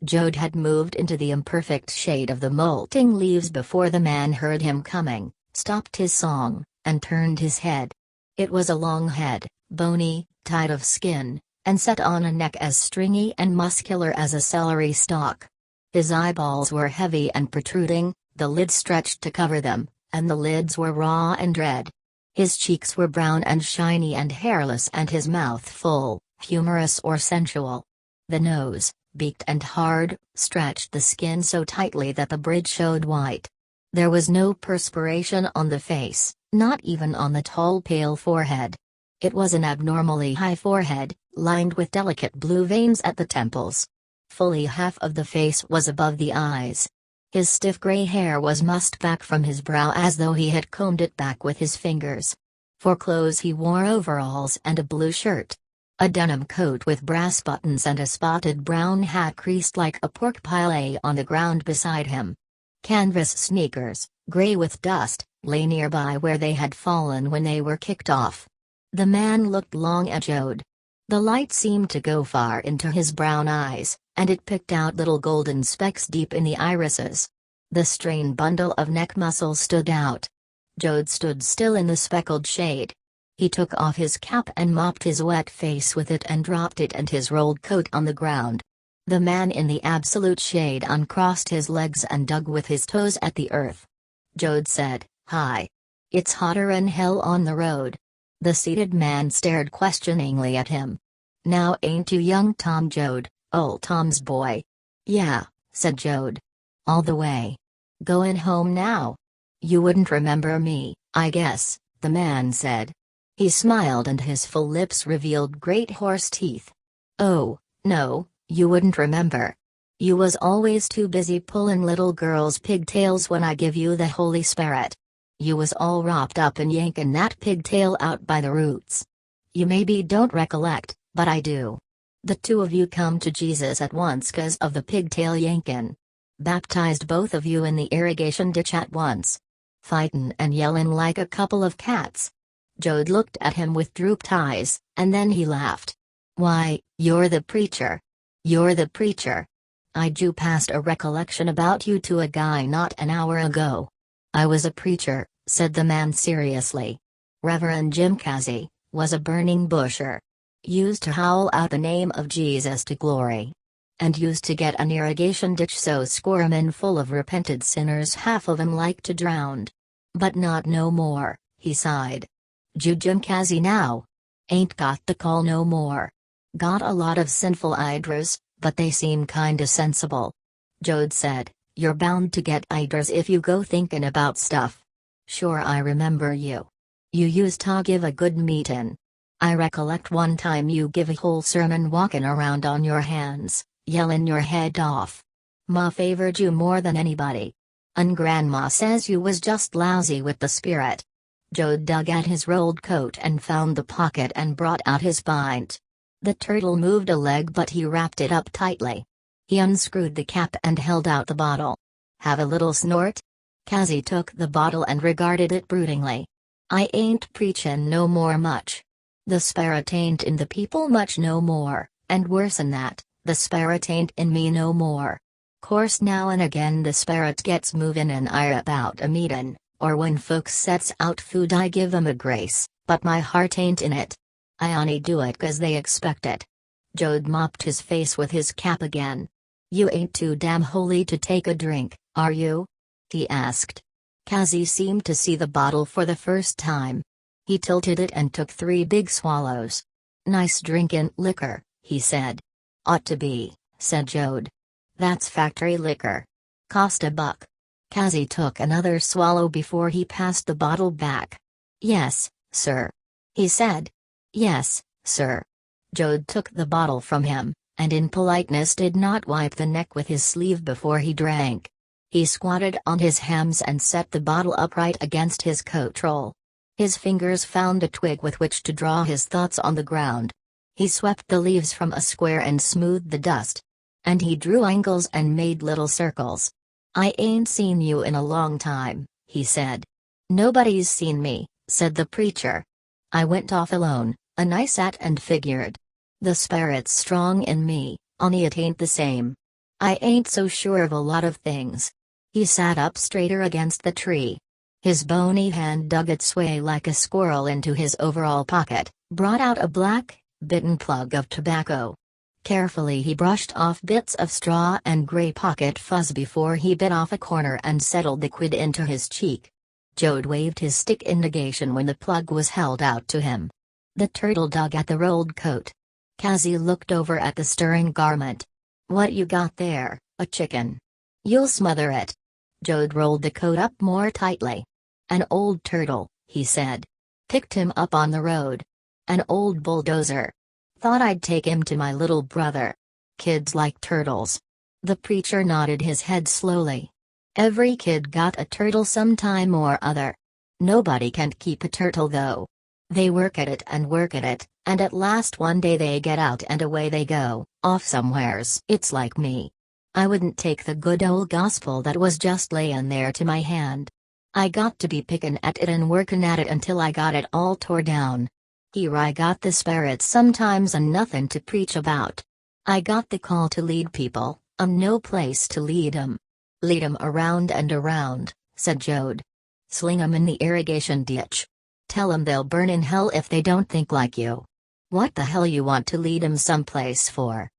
Jode had moved into the imperfect shade of the molting leaves before the man heard him coming, stopped his song, and turned his head. It was a long head, bony, tight of skin, and set on a neck as stringy and muscular as a celery stalk. His eyeballs were heavy and protruding, the lids stretched to cover them, and the lids were raw and red. His cheeks were brown and shiny and hairless and his mouth full, humorous or sensual. The nose, beaked and hard, stretched the skin so tightly that the bridge showed white. There was no perspiration on the face, not even on the tall pale forehead. It was an abnormally high forehead, lined with delicate blue veins at the temples. Fully half of the face was above the eyes. His stiff gray hair was mussed back from his brow as though he had combed it back with his fingers. For clothes he wore overalls and a blue shirt. A denim coat with brass buttons and a spotted brown hat creased like a pork pie lay on the ground beside him. Canvas sneakers, gray with dust, lay nearby where they had fallen when they were kicked off. The man looked long at Jode. The light seemed to go far into his brown eyes, and it picked out little golden specks deep in the irises. The strained bundle of neck muscles stood out. Jode stood still in the speckled shade. He took off his cap and mopped his wet face with it and dropped it and his rolled coat on the ground. The man in the absolute shade uncrossed his legs and dug with his toes at the earth. Jode said, "Hi. It's hotter'n hell on the road." The seated man stared questioningly at him. "Now ain't you young Tom Jode, old Tom's boy?" "Yeah," said Jode. "All the way. Goin' home now? You wouldn't remember me, I guess," the man said. He smiled and his full lips revealed great horse teeth. "Oh, no, you wouldn't remember. You was always too busy pullin' little girls' pigtails when I give you the Holy Spirit. You was all wrapped up in yankin' that pigtail out by the roots. You maybe don't recollect, but I do. The two of you come to Jesus at once 'cause of the pigtail yankin'. Baptized both of you in the irrigation ditch at once. Fightin' and yellin' like a couple of cats." Jode looked at him with drooped eyes, and then he laughed. "Why, you're the preacher. You're the preacher. I drew past a recollection about you to a guy not an hour ago." "I was a preacher," said the man seriously. "Reverend Jim Casey was a burning busher. Used to howl out the name of Jesus to glory. And used to get an irrigation ditch so squirmin' full of repented sinners half of 'em like to drown. But not no more," he sighed. "Jim Casey now? Ain't got the call no more. Got a lot of sinful idlers, but they seem kinda sensible." Jode said, "You're bound to get idlers if you go thinkin' about stuff. Sure, I remember you. You used to give a good meetin'. I recollect one time you give a whole sermon walkin' around on your hands, yellin' your head off. Ma favored you more than anybody. And Grandma says you was just lousy with the Spirit." Jode dug at his rolled coat and found the pocket and brought out his pint. The turtle moved a leg but he wrapped it up tightly. He unscrewed the cap and held out the bottle. "Have a little snort?" Casey took the bottle and regarded it broodingly. "I ain't preachin' no more much. The Spirit ain't in the people much no more, and worse'n that, the Spirit ain't in me no more. Course now and again the Spirit gets movin' and I about a meetin', or when folks sets out food I give 'em a grace, but my heart ain't in it. I only do it 'cause they expect it." Jode mopped his face with his cap again. "You ain't too damn holy to take a drink, are you?" he asked. Casey seemed to see the bottle for the first time. He tilted it and took 3 big swallows. "Nice drinkin' liquor," he said. "Ought to be," said Jode. "That's factory liquor. Cost $1. Casey took another swallow before he passed the bottle back. "Yes, sir," he said. "Yes, sir." Jode took the bottle from him, and in politeness did not wipe the neck with his sleeve before he drank. He squatted on his hams and set the bottle upright against his coat roll. His fingers found a twig with which to draw his thoughts on the ground. He swept the leaves from a square and smoothed the dust. And he drew angles and made little circles. "I ain't seen you in a long time," he said. "Nobody's seen me," said the preacher. "I went off alone, and I sat and figured. The Spirit's strong in me, only it ain't the same. I ain't so sure of a lot of things." He sat up straighter against the tree. His bony hand dug its way like a squirrel into his overall pocket, brought out a black, bitten plug of tobacco. Carefully he brushed off bits of straw and gray pocket fuzz before he bit off a corner and settled the quid into his cheek. Jode waved his stick in negation when the plug was held out to him. The turtle dug at the rolled coat. Casey looked over at the stirring garment. "What you got there, a chicken? You'll smother it." Jode rolled the coat up more tightly. "An old turtle," he said. "Picked him up on the road. An old bulldozer. Thought I'd take him to my little brother. Kids like turtles." The preacher nodded his head slowly. "Every kid got a turtle sometime or other. Nobody can't keep a turtle though. They work at it, and at last one day they get out and away they go, off somewheres. It's like me. I wouldn't take the good old gospel that was just layin' there to my hand. I got to be pickin' at it and workin' at it until I got it all tore down. Here I got the spirits sometimes and nothing to preach about. I got the call to lead people, no place to lead 'em. Lead 'em around and around, said Jode. Sling 'em in the irrigation ditch. Tell 'em they'll burn in hell if they don't think like you. What the hell you want to lead 'em someplace for?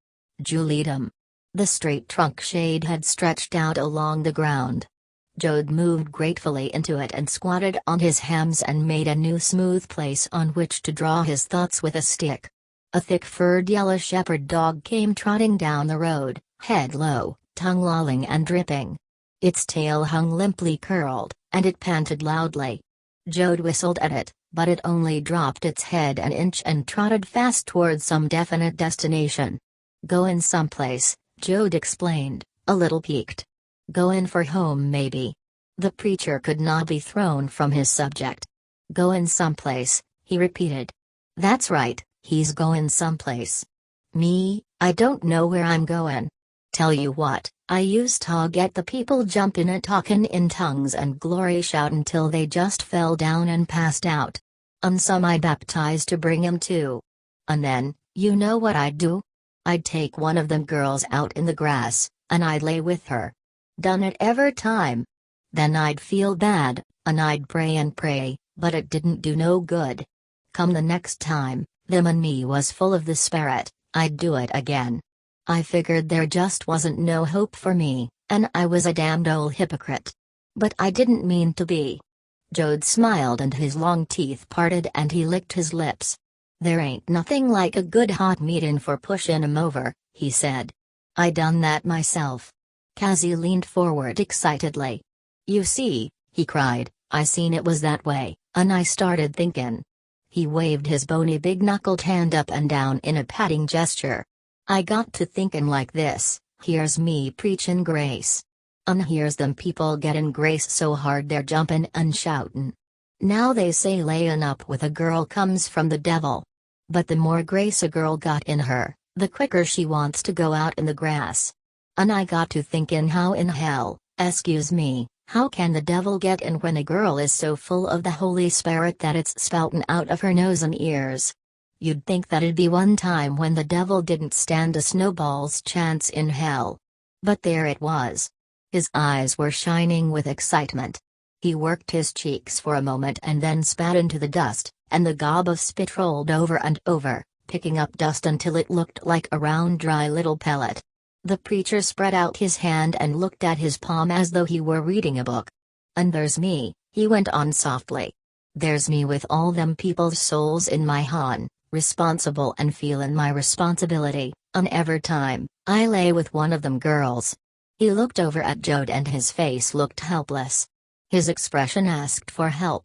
D'you lead 'em? The straight trunk shade had stretched out along the ground. Jode moved gratefully into it and squatted on his hams and made a new smooth place on which to draw his thoughts with a stick. A thick-furred yellow shepherd dog came trotting down the road, head low, tongue lolling and dripping. Its tail hung limply curled, and it panted loudly. Jode whistled at it, but it only dropped its head an inch and trotted fast toward some definite destination. Goin' someplace, Jode explained, a little piqued. Goin' for home maybe. The preacher could not be thrown from his subject. Goin' someplace, he repeated. That's right, he's goin' someplace. Me, I don't know where I'm goin'. Tell you what, I used to get the people jumpin' and talkin' in tongues and glory shoutin' till they just fell down and passed out. Some I baptized to bring 'em to. And then, you know what I'd do? I'd take one of them girls out in the grass, and I'd lay with her. Done it every time. Then I'd feel bad, and I'd pray, but it didn't do no good. Come the next time, them and me was full of the spirit, I'd do it again. I figured there just wasn't no hope for me, and I was a damned old hypocrite. But I didn't mean to be. Jode smiled and his long teeth parted and he licked his lips. There ain't nothing like a good hot meetin' for pushin' 'em over, he said. I done that myself. Cassie leaned forward excitedly. You see, he cried, I seen it was that way, and I started thinkin'. He waved his bony big-knuckled hand up and down in a patting gesture. I got to thinkin' like this, here's me preachin' grace. And here's them people gettin' grace so hard they're jumpin' and shoutin'. Now they say layin' up with a girl comes from the devil. But the more grace a girl got in her, the quicker she wants to go out in the grass. And I got to thinkin' how in hell, excuse me, how can the devil get in when a girl is so full of the Holy Spirit that it's spoutin' out of her nose and ears? You'd think that'd be one time when the devil didn't stand a snowball's chance in hell. But there it was. His eyes were shining with excitement. He worked his cheeks for a moment and then spat into the dust, and the gob of spit rolled over and over, picking up dust until it looked like a round dry little pellet. The preacher spread out his hand and looked at his palm as though he were reading a book. And there's me, he went on softly. There's me with all them people's souls in my hon, responsible and feelin' my responsibility, and every time I lay with one of them girls. He looked over at Jode and his face looked helpless. His expression asked for help.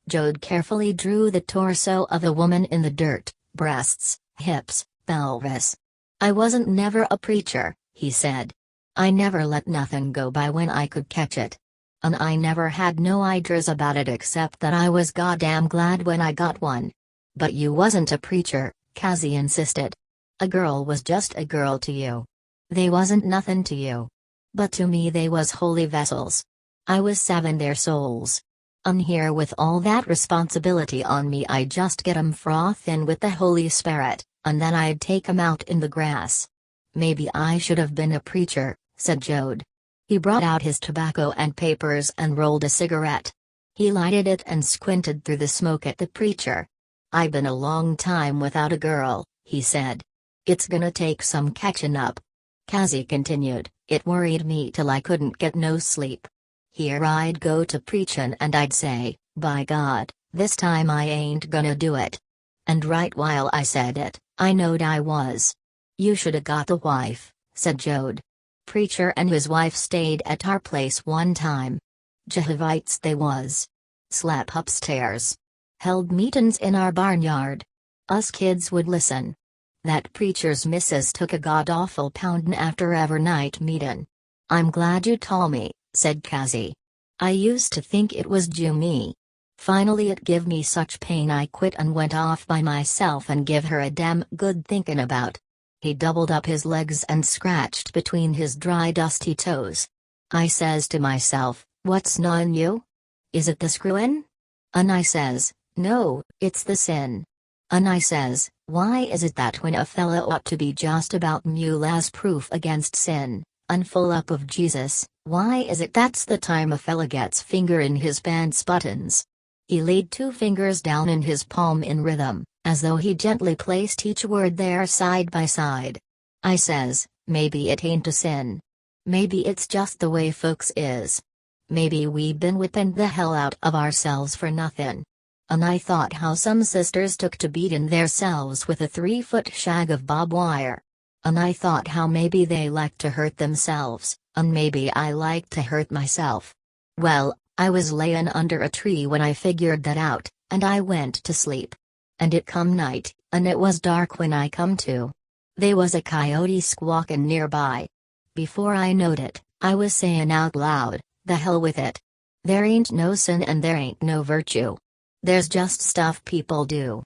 Jode carefully drew the torso of a woman in the dirt, breasts, hips, pelvis. I wasn't never a preacher, he said. I never let nothing go by when I could catch it. And I never had no ideas about it except that I was goddamn glad when I got one. But you wasn't a preacher, Cassie insisted. A girl was just a girl to you. They wasn't nothing to you. But to me they was holy vessels. I was savin' their souls. And here with all that responsibility on me I just get 'em frothin' with the Holy Spirit, and then I'd take 'em out in the grass. Maybe I should have been a preacher, said Jode. He brought out his tobacco and papers and rolled a cigarette. He lighted it and squinted through the smoke at the preacher. I been a long time without a girl, he said. It's gonna take some catchin' up. Cassie continued, it worried me till I couldn't get no sleep. Here I'd go to preachin' and I'd say, by God, this time I ain't gonna do it. And right while I said it, I knowed I was. You shoulda got a wife, said Jode. Preacher and his wife stayed at our place one time. Jehovites they was. Slep upstairs. Held meetin's in our barnyard. Us kids would listen. That preacher's missus took a god-awful poundin' after every night meetin'. I'm glad you told me, said Cassie. I used to think it was due me. Finally it give me such pain I quit and went off by myself and give her a damn good thinkin' about. He doubled up his legs and scratched between his dry dusty toes. I says to myself, what's gnawin' you? Is it the screw-in? And I says, no, it's the sin. And I says, why is it that when a fella ought to be just about mule as proof against sin, and full up of Jesus, why is it that's the time a fella gets finger in his pants buttons? He laid 2 fingers down in his palm in rhythm, as though he gently placed each word there side by side. I says, maybe it ain't a sin. Maybe it's just the way folks is. Maybe we been whipping the hell out of ourselves for nothing. And I thought how some sisters took to beatin' theirselves with a 3-foot shag of barbed wire. And I thought how maybe they like to hurt themselves, and maybe I like to hurt myself. Well, I was layin' under a tree when I figured that out, and I went to sleep. And it come night, and it was dark when I come to. They was a coyote squawkin' nearby. Before I knowed it, I was sayin' out loud, the hell with it. There ain't no sin and there ain't no virtue. There's just stuff people do.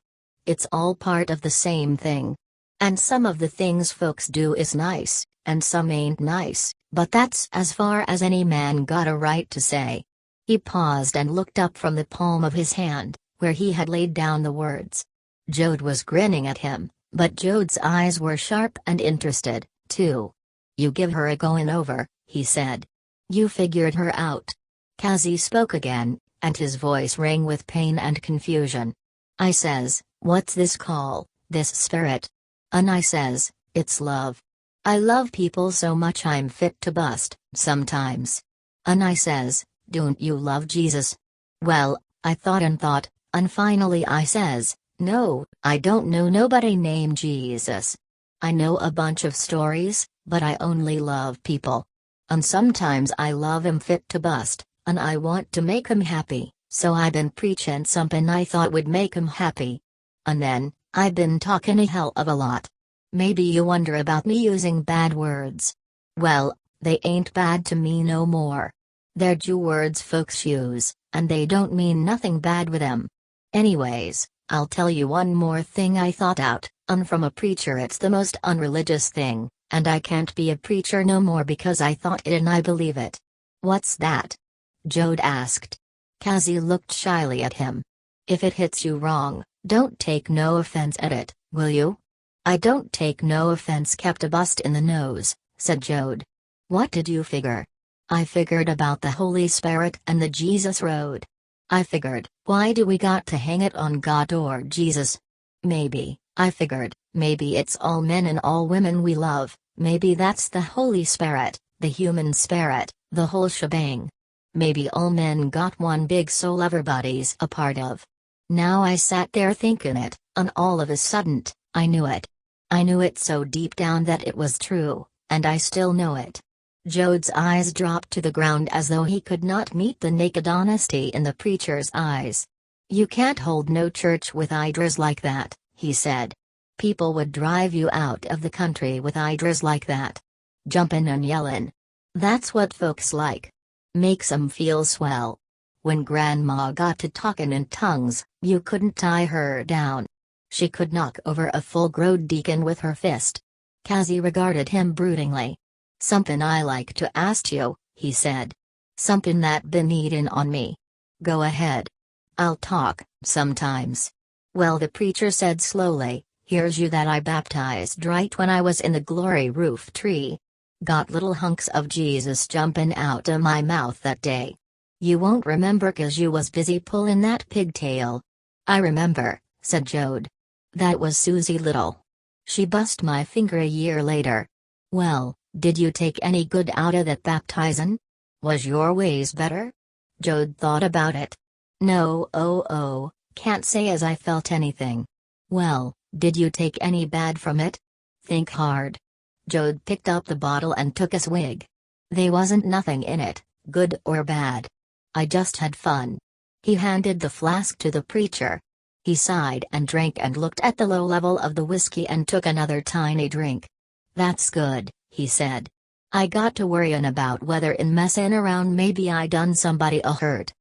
It's all part of the same thing. And some of the things folks do is nice, and some ain't nice, but that's as far as any man got a right to say. He paused and looked up from the palm of his hand, where he had laid down the words. Jode was grinning at him, but Jode's eyes were sharp and interested, too. You give her a goin' over, he said. You figured her out. Kazi spoke again, and his voice rang with pain and confusion. I says, what's this call, this spirit? And I says, it's love. I love people so much I'm fit to bust, sometimes. And I says, don't you love Jesus? Well, I thought, and finally I says, no, I don't know nobody named Jesus. I know a bunch of stories, but I only love people. And sometimes I love 'em fit to bust, and I want to make 'em happy, so I been preachin' somepin' I thought would make 'em happy. And then, I been talkin' a hell of a lot. Maybe you wonder about me using bad words. Well, they ain't bad to me no more. They're Jew words folks use, and they don't mean nothing bad with 'em. Anyways, I'll tell you one more thing I thought out, and from a preacher it's the most unreligious thing, and I can't be a preacher no more because I thought it and I believe it. What's that? Jode asked. Kazi looked shyly at him. If it hits you wrong, don't take no offense at it, will you? I don't take no offense kept a bust in the nose, said Jode. What did you figure? I figured about the Holy Spirit and the Jesus Road. I figured, why do we got to hang it on God or Jesus? Maybe, I figured, maybe it's all men and all women we love, maybe that's the Holy Spirit, the human spirit, the whole shebang. Maybe all men got one big soul everybody's a part of. Now I sat there thinking it, and all of a sudden, I knew it. I knew it so deep down that it was true, and I still know it. Jode's eyes dropped to the ground as though he could not meet the naked honesty in the preacher's eyes. You can't hold no church with idras like that, he said. People would drive you out of the country with idras like that. Jumpin' and yellin'. That's what folks like. Makes 'em feel swell. When Grandma got to talkin' in tongues, you couldn't tie her down. She could knock over a full-grown deacon with her fist. Kazi regarded him broodingly. Something I like to ask you, he said. Something that been eatin' on me. Go ahead. I'll talk, sometimes. Well, the preacher said slowly, here's you that I baptized right when I was in the Glory Roof tree. Got little hunks of Jesus jumpin' out of my mouth that day. You won't remember 'cause you was busy pullin' that pigtail. I remember, said Jode. That was Susie Little. She bust my finger a year later. Well, did you take any good out of that baptizin'? Was your ways better? Jode thought about it. No, can't say as I felt anything. Well, did you take any bad from it? Think hard. Jode picked up the bottle and took a swig. They wasn't nothing in it, good or bad. I just had fun. He handed the flask to the preacher. He sighed and drank and looked at the low level of the whiskey and took another tiny drink. That's good, he said. I got to worryin' about whether in messin' around maybe I done somebody a hurt.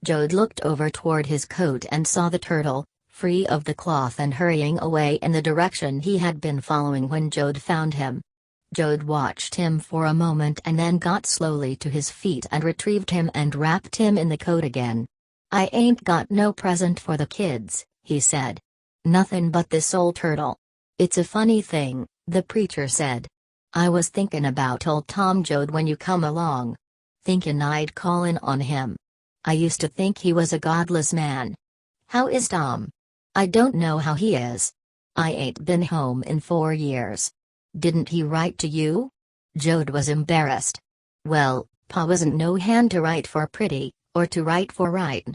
Jode looked over toward his coat and saw the turtle, free of the cloth and hurrying away in the direction he had been following when Jode found him. Jode watched him for a moment and then got slowly to his feet and retrieved him and wrapped him in the coat again. "I ain't got no present for the kids," he said. "Nothin' but this old turtle." "It's a funny thing," the preacher said. "I was thinkin' about old Tom Joad when you come along. Thinkin' I'd call in on him. I used to think he was a godless man. How is Tom?" "I don't know how he is. I ain't been home in 4 years." "Didn't he write to you?" Joad was embarrassed. "Well, Pa wasn't no hand to write for pretty, or to write for right.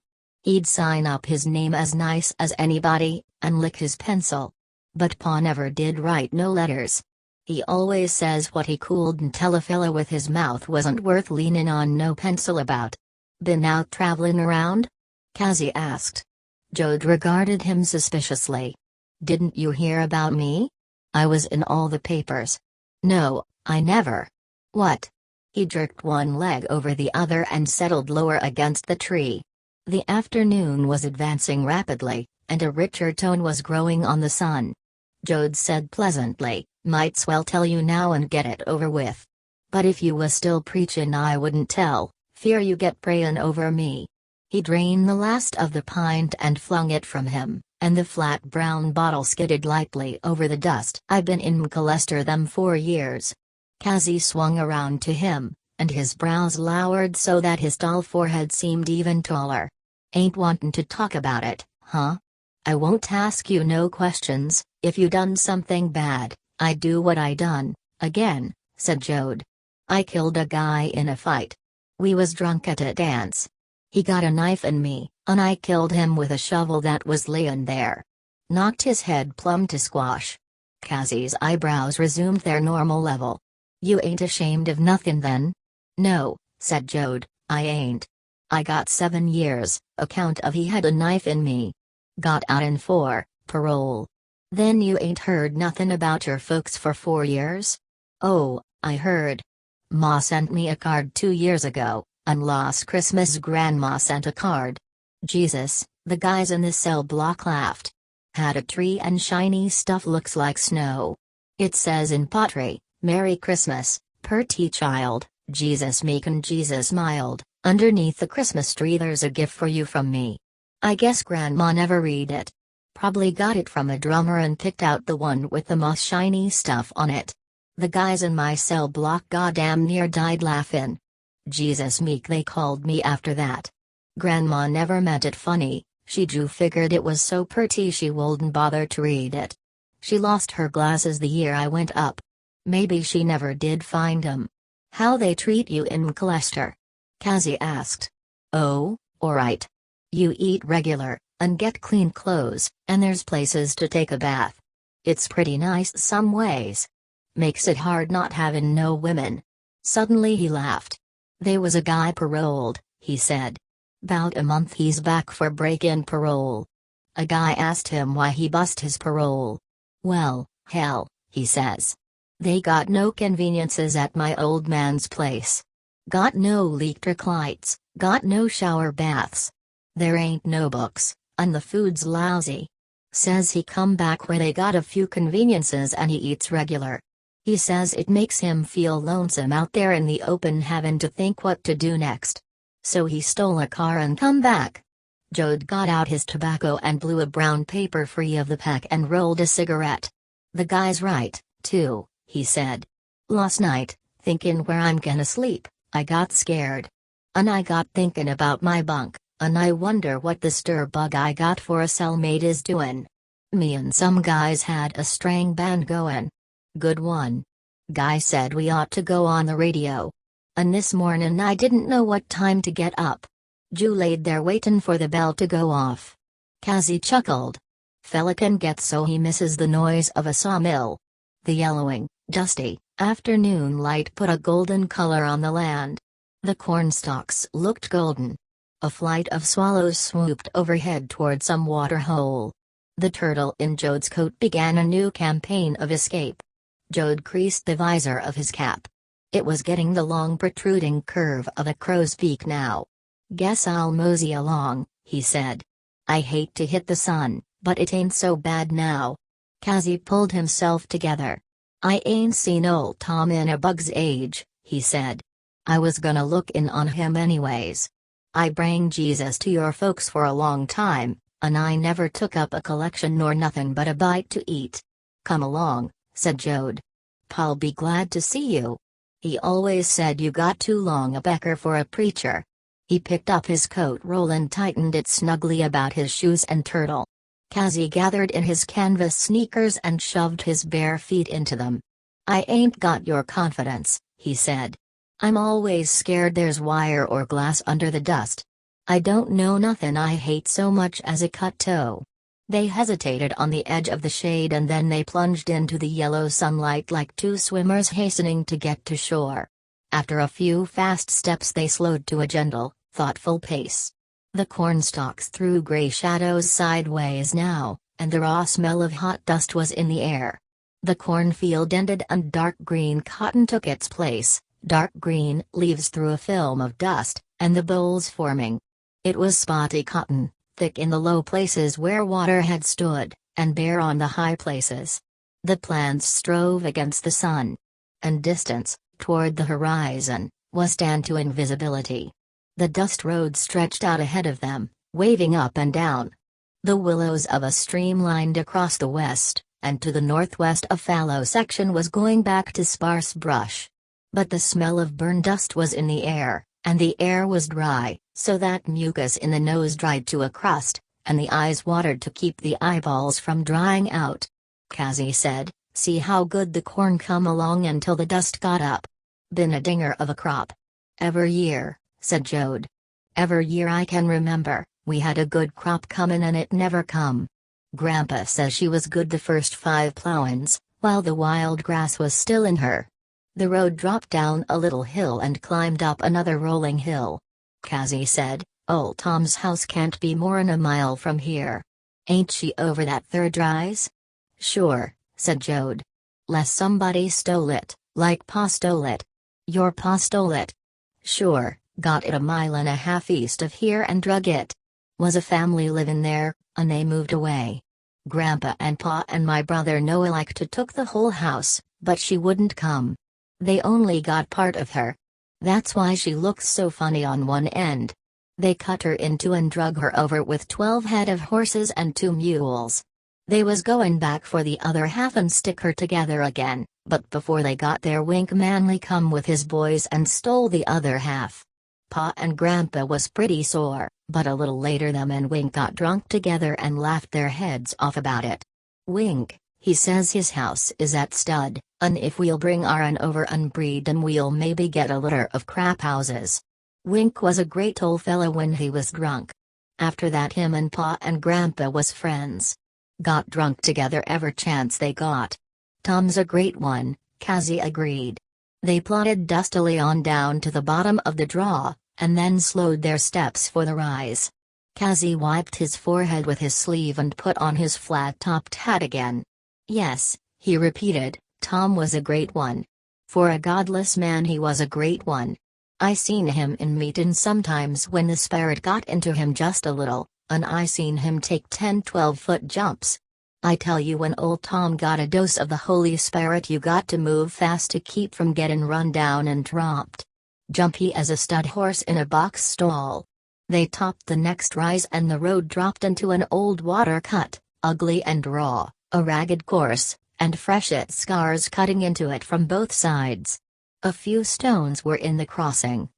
He'd sign up his name as nice as anybody, and lick his pencil. But Pa never did write no letters. He always says what he couldn't tell a fella with his mouth wasn't worth leanin' on no pencil about." "Been out travelin' around?" Cassie asked. Joad regarded him suspiciously. "Didn't you hear about me? I was in all the papers." "No, I never." "What?" He jerked one leg over the other and settled lower against the tree. The afternoon was advancing rapidly, and a richer tone was growing on the sun. Joad said pleasantly, "Might's well tell you now and get it over with. But if you was still preachin' I wouldn't tell, fear you get prayin' over me." He drained the last of the pint and flung it from him, and the flat brown bottle skidded lightly over the dust. "I been in Colester them 4 years." Cassie swung around to him, and his brows lowered so that his tall forehead seemed even taller. "Ain't wantin' to talk about it, huh? I won't ask you no questions. If you done something bad, I'd do what I done, again," said Joad. "I killed a guy in a fight. We was drunk at a dance. He got a knife in me, and I killed him with a shovel that was layin' there. Knocked his head plumb to squash." Cassie's eyebrows resumed their normal level. "You ain't ashamed of nothin' then?" "No," said Joad, "I ain't. I got 7 years, account of he had a knife in me. Got out in 4, parole." "Then you ain't heard nothin' about your folks for 4 years?" "Oh, I heard. Ma sent me a card 2 years ago, and last Christmas Grandma sent a card." "Jesus," the guys in the cell block laughed. "Had a tree and shiny stuff looks like snow. It says in pottery, 'Merry Christmas, purty child, Jesus meek and Jesus mild. Underneath the Christmas tree there's a gift for you from me.' I guess Grandma never read it. Probably got it from a drummer and picked out the one with the most shiny stuff on it." The guys in my cell block goddamn near died laughin'. "Jesus meek they called me after that. Grandma never meant it funny, she just figured it was so purty she wouldn't bother to read it. She lost her glasses the year I went up. Maybe she never did find 'em." "How they treat you in Colester?" Cassie asked. "Oh, alright. You eat regular, and get clean clothes, and there's places to take a bath. It's pretty nice some ways. Makes it hard not having no women." Suddenly he laughed. "They was a guy paroled," he said. "'Bout a month he's back for break-in parole. A guy asked him why he bust his parole. 'Well, hell,' he says. 'They got no conveniences at my old man's place. Got no electric lights, got no shower baths. There ain't no books, and the food's lousy.' Says he come back where they got a few conveniences and he eats regular. He says it makes him feel lonesome out there in the open having to think what to do next. So he stole a car and come back." Joad got out his tobacco and blew a brown paper free of the pack and rolled a cigarette. "The guy's right, too," he said. "Last night, thinkin' where I'm gonna sleep, I got scared. And I got thinkin' about my bunk, and I wonder what the stir bug I got for a cellmate is doin'. Me and some guys had a string band goin'. Good one. Guy said we ought to go on the radio. And this mornin' I didn't know what time to get up. Ju laid there waitin' for the bell to go off." Cassie chuckled. "Fella can get so he misses the noise of a sawmill." The yellowing, dusty, afternoon light put a golden color on the land. The cornstalks looked golden. A flight of swallows swooped overhead toward some water hole. The turtle in Joad's coat began a new campaign of escape. Joad creased the visor of his cap. It was getting the long protruding curve of a crow's beak now. "Guess I'll mosey along," he said. "I hate to hit the sun, but it ain't so bad now." Cassie pulled himself together. "I ain't seen old Tom in a bug's age," he said. "I was gonna look in on him anyways." I bring Jesus to your folks for a long time, and I never took up a collection nor nothing but a bite to eat. Come along, said Jode. Pa'll be glad to see you. He always said you got too long a pecker for a preacher. He picked up his coat roll and tightened it snugly about his shoes and turtle. Kazi gathered in his canvas sneakers and shoved his bare feet into them. I ain't got your confidence, he said. I'm always scared there's wire or glass under the dust. I don't know nothing I hate so much as a cut toe. They hesitated on the edge of the shade and then they plunged into the yellow sunlight like two swimmers hastening to get to shore. After a few fast steps they slowed to a gentle, thoughtful pace. The cornstalks threw gray shadows sideways now, and the raw smell of hot dust was in the air. The cornfield ended and dark green cotton took its place, dark green leaves through a film of dust, and the bolls forming. It was spotty cotton, thick in the low places where water had stood, and bare on the high places. The plants strove against the sun. And distance, toward the horizon, was down to invisibility. The dust road stretched out ahead of them, waving up and down. The willows of a stream lined across the west, and to the northwest a fallow section was going back to sparse brush. But the smell of burn dust was in the air, and the air was dry, so that mucus in the nose dried to a crust, and the eyes watered to keep the eyeballs from drying out. Kazi said, "See how good the corn come along until the dust got up. Been a dinger of a crop." "Every year," said Jode. "Every year I can remember, we had a good crop comin' and it never come. Grandpa says she was good the first 5 plowin's, while the wild grass was still in her." The road dropped down a little hill and climbed up another rolling hill. Kazi said, "Old Tom's house can't be more'n a mile from here. Ain't she over that third rise?" "Sure," said Jode. "'Less somebody stole it, like Pa stole it." "Your Pa stole it?" "Sure, got it a mile and a half east of here and drug it. Was a family livin' there, and they moved away. Grandpa and Pa and my brother Noah like to took the whole house, but she wouldn't come. They only got part of her. That's why she looks so funny on one end. They cut her in two and drug her over with 12 head of horses and 2 mules. They was goin' back for the other half and stick her together again, but before they got there Wink Manley come with his boys and stole the other half. Pa and Grandpa was pretty sore, but a little later them and Wink got drunk together and laughed their heads off about it. Wink, he says his house is at stud, and if we'll bring our'n over and breed 'em we'll maybe get a litter of crap houses. Wink was a great old fella when he was drunk. After that him and Pa and Grandpa was friends. Got drunk together every chance they got. Tom's a great one, Kazi agreed. They plodded dustily on down to the bottom of the draw, and then slowed their steps for the rise. Kazi wiped his forehead with his sleeve and put on his flat-topped hat again. "Yes," he repeated, "Tom was a great one. For a godless man he was a great one. I seen him in meetin' sometimes when the spirit got into him just a little, and I seen him take 10-12 foot jumps. I tell you when old Tom got a dose of the Holy Spirit you got to move fast to keep from gettin' run down and dropped. Jumpy as a stud horse in a box stall." They topped the next rise and the road dropped into an old water cut, ugly and raw, a ragged course, and freshet scars cutting into it from both sides. A few stones were in the crossing.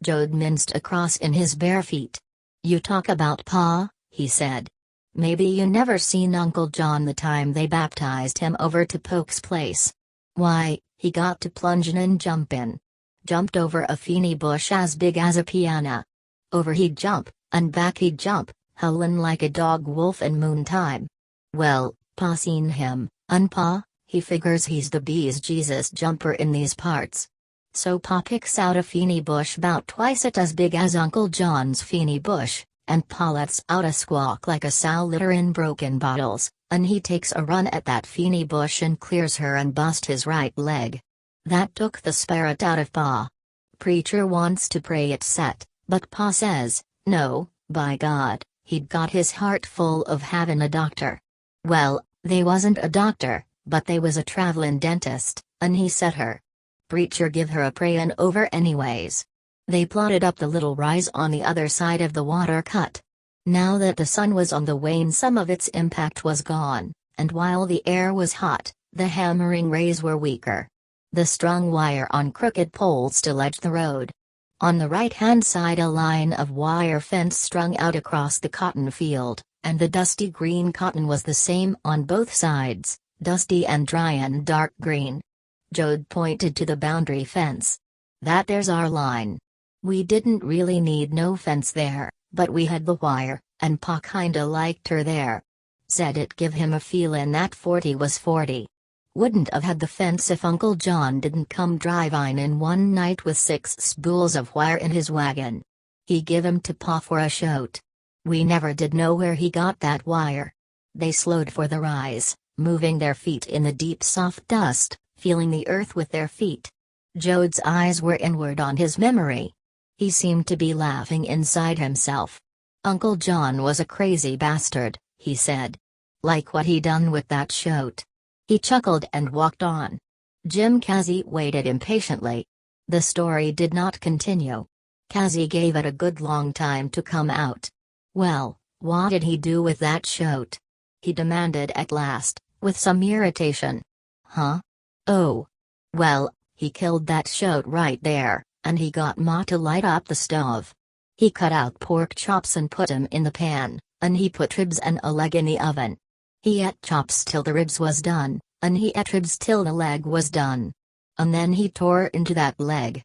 Jode minced across in his bare feet. "You talk about Pa," he said. "Maybe you never seen Uncle John the time they baptized him over to Poke's place. Why, he got to plungin' and jumpin'. Jumped over a feeny bush as big as a piano. Over he'd jump, and back he'd jump, howlin' like a dog wolf in moontime. Well, Pa seen him, and Pa, he figures he's the bee's Jesus jumper in these parts. So Pa picks out a feeny bush 'bout twice it as big as Uncle John's feeny bush, and Pa lets out a squawk like a sow litterin' broken bottles, and he takes a run at that feeny bush and clears her and bust his right leg. That took the spirit out of Pa. Preacher wants to pray it set, but Pa says, no, by God, he'd got his heart full of havin' a doctor. Well, they wasn't a doctor, but they was a travelin' dentist, and he set her. Preacher give her a prayin' over anyways. They plodded up the little rise on the other side of the water cut. Now that the sun was on the wane, some of its impact was gone, and while the air was hot, the hammering rays were weaker. The strung wire on crooked poles still edged the road. On the right-hand side a line of wire fence strung out across the cotton field, and the dusty green cotton was the same on both sides, dusty and dry and dark green. Jode pointed to the boundary fence. "That there's our line. We didn't really need no fence there, but we had the wire, and Pa kinda liked her there. Said it give him a feelin' that 40 was 40. Wouldn't have had the fence if Uncle John didn't come drivin' in one night with 6 spools of wire in his wagon. He give 'em to Pa for a shoat. We never did know where he got that wire." They slowed for the rise, moving their feet in the deep soft dust, feeling the earth with their feet. Jode's eyes were inward on his memory. He seemed to be laughing inside himself. "Uncle John was a crazy bastard," he said. "Like what he done with that shoat." He chuckled and walked on. Jim Casey waited impatiently. The story did not continue. Casey gave it a good long time to come out. "Well, what did he do with that shoat?" he demanded at last, with some irritation. "Huh? Oh. Well, he killed that shoat right there, and he got Ma to light up the stove. He cut out pork chops and put 'em in the pan, and he put ribs and a leg in the oven. He ate chops till the ribs was done, and he ate ribs till the leg was done. And then he tore into that leg.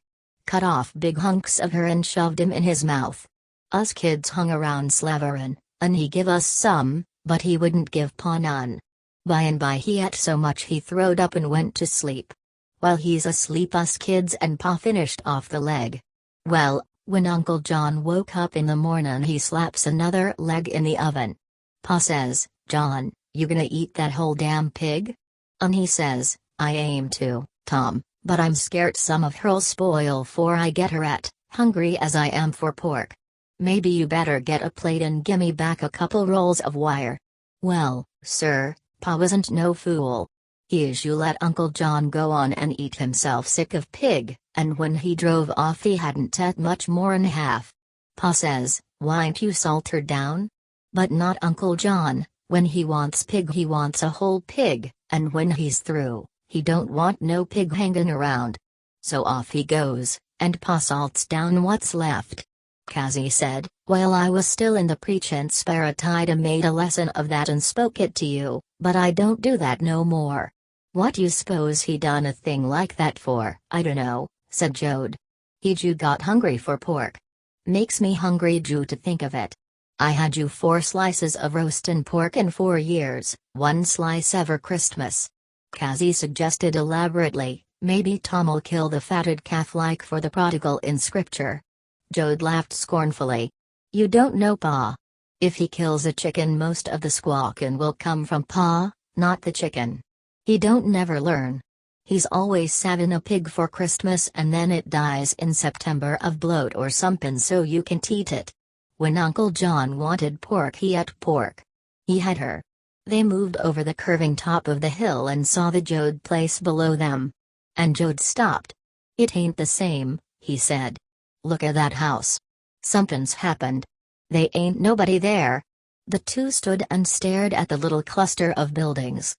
Cut off big hunks of her and shoved 'em in his mouth. Us kids hung around slaverin', and he give us some, but he wouldn't give Pa none. By and by he ate so much he throwed up and went to sleep. While he's asleep us kids and Pa finished off the leg. Well, when Uncle John woke up in the mornin' he slaps another leg in the oven. Pa says, 'John, you gonna eat that whole damn pig?' And he says, 'I aim to, Tom, but I'm scared some of her'll spoil 'fore I get her at, hungry as I am for pork. Maybe you better get a plate and gimme back a couple rolls of wire.' Well, sir, Pa wasn't no fool. You let Uncle John go on and eat himself sick of pig, and when he drove off he hadn't ate much more'n half. Pa says, 'Why'n't you salt her down?' But not Uncle John. When he wants pig he wants a whole pig, and when he's through, he don't want no pig hangin' around. So off he goes, and Pa salts down what's left." Casey said, "While I was still in the preaching spirit I'd made a lesson of that and spoke it to you, but I don't do that no more." "What you s'pose he done a thing like that for?" "I dunno," said Jode. "He Jew got hungry for pork. Makes me hungry Jew to think of it. I had you 4 slices of roastin' pork in 4 years, 1 slice ever Christmas." Casey suggested elaborately, "Maybe Tom'll kill the fatted calf like for the prodigal in scripture." Jode laughed scornfully. "You don't know Pa. If he kills a chicken most of the squawkin' will come from Pa, not the chicken. He don't never learn. He's always savin' a pig for Christmas and then it dies in September of bloat or somethin' so you can't eat it. When Uncle John wanted pork he ate pork. He had her." They moved over the curving top of the hill and saw the Jode place below them. And Jode stopped. "It ain't the same," he said. "Look at that house. Somethin's happened. They ain't nobody there." The two stood and stared at the little cluster of buildings.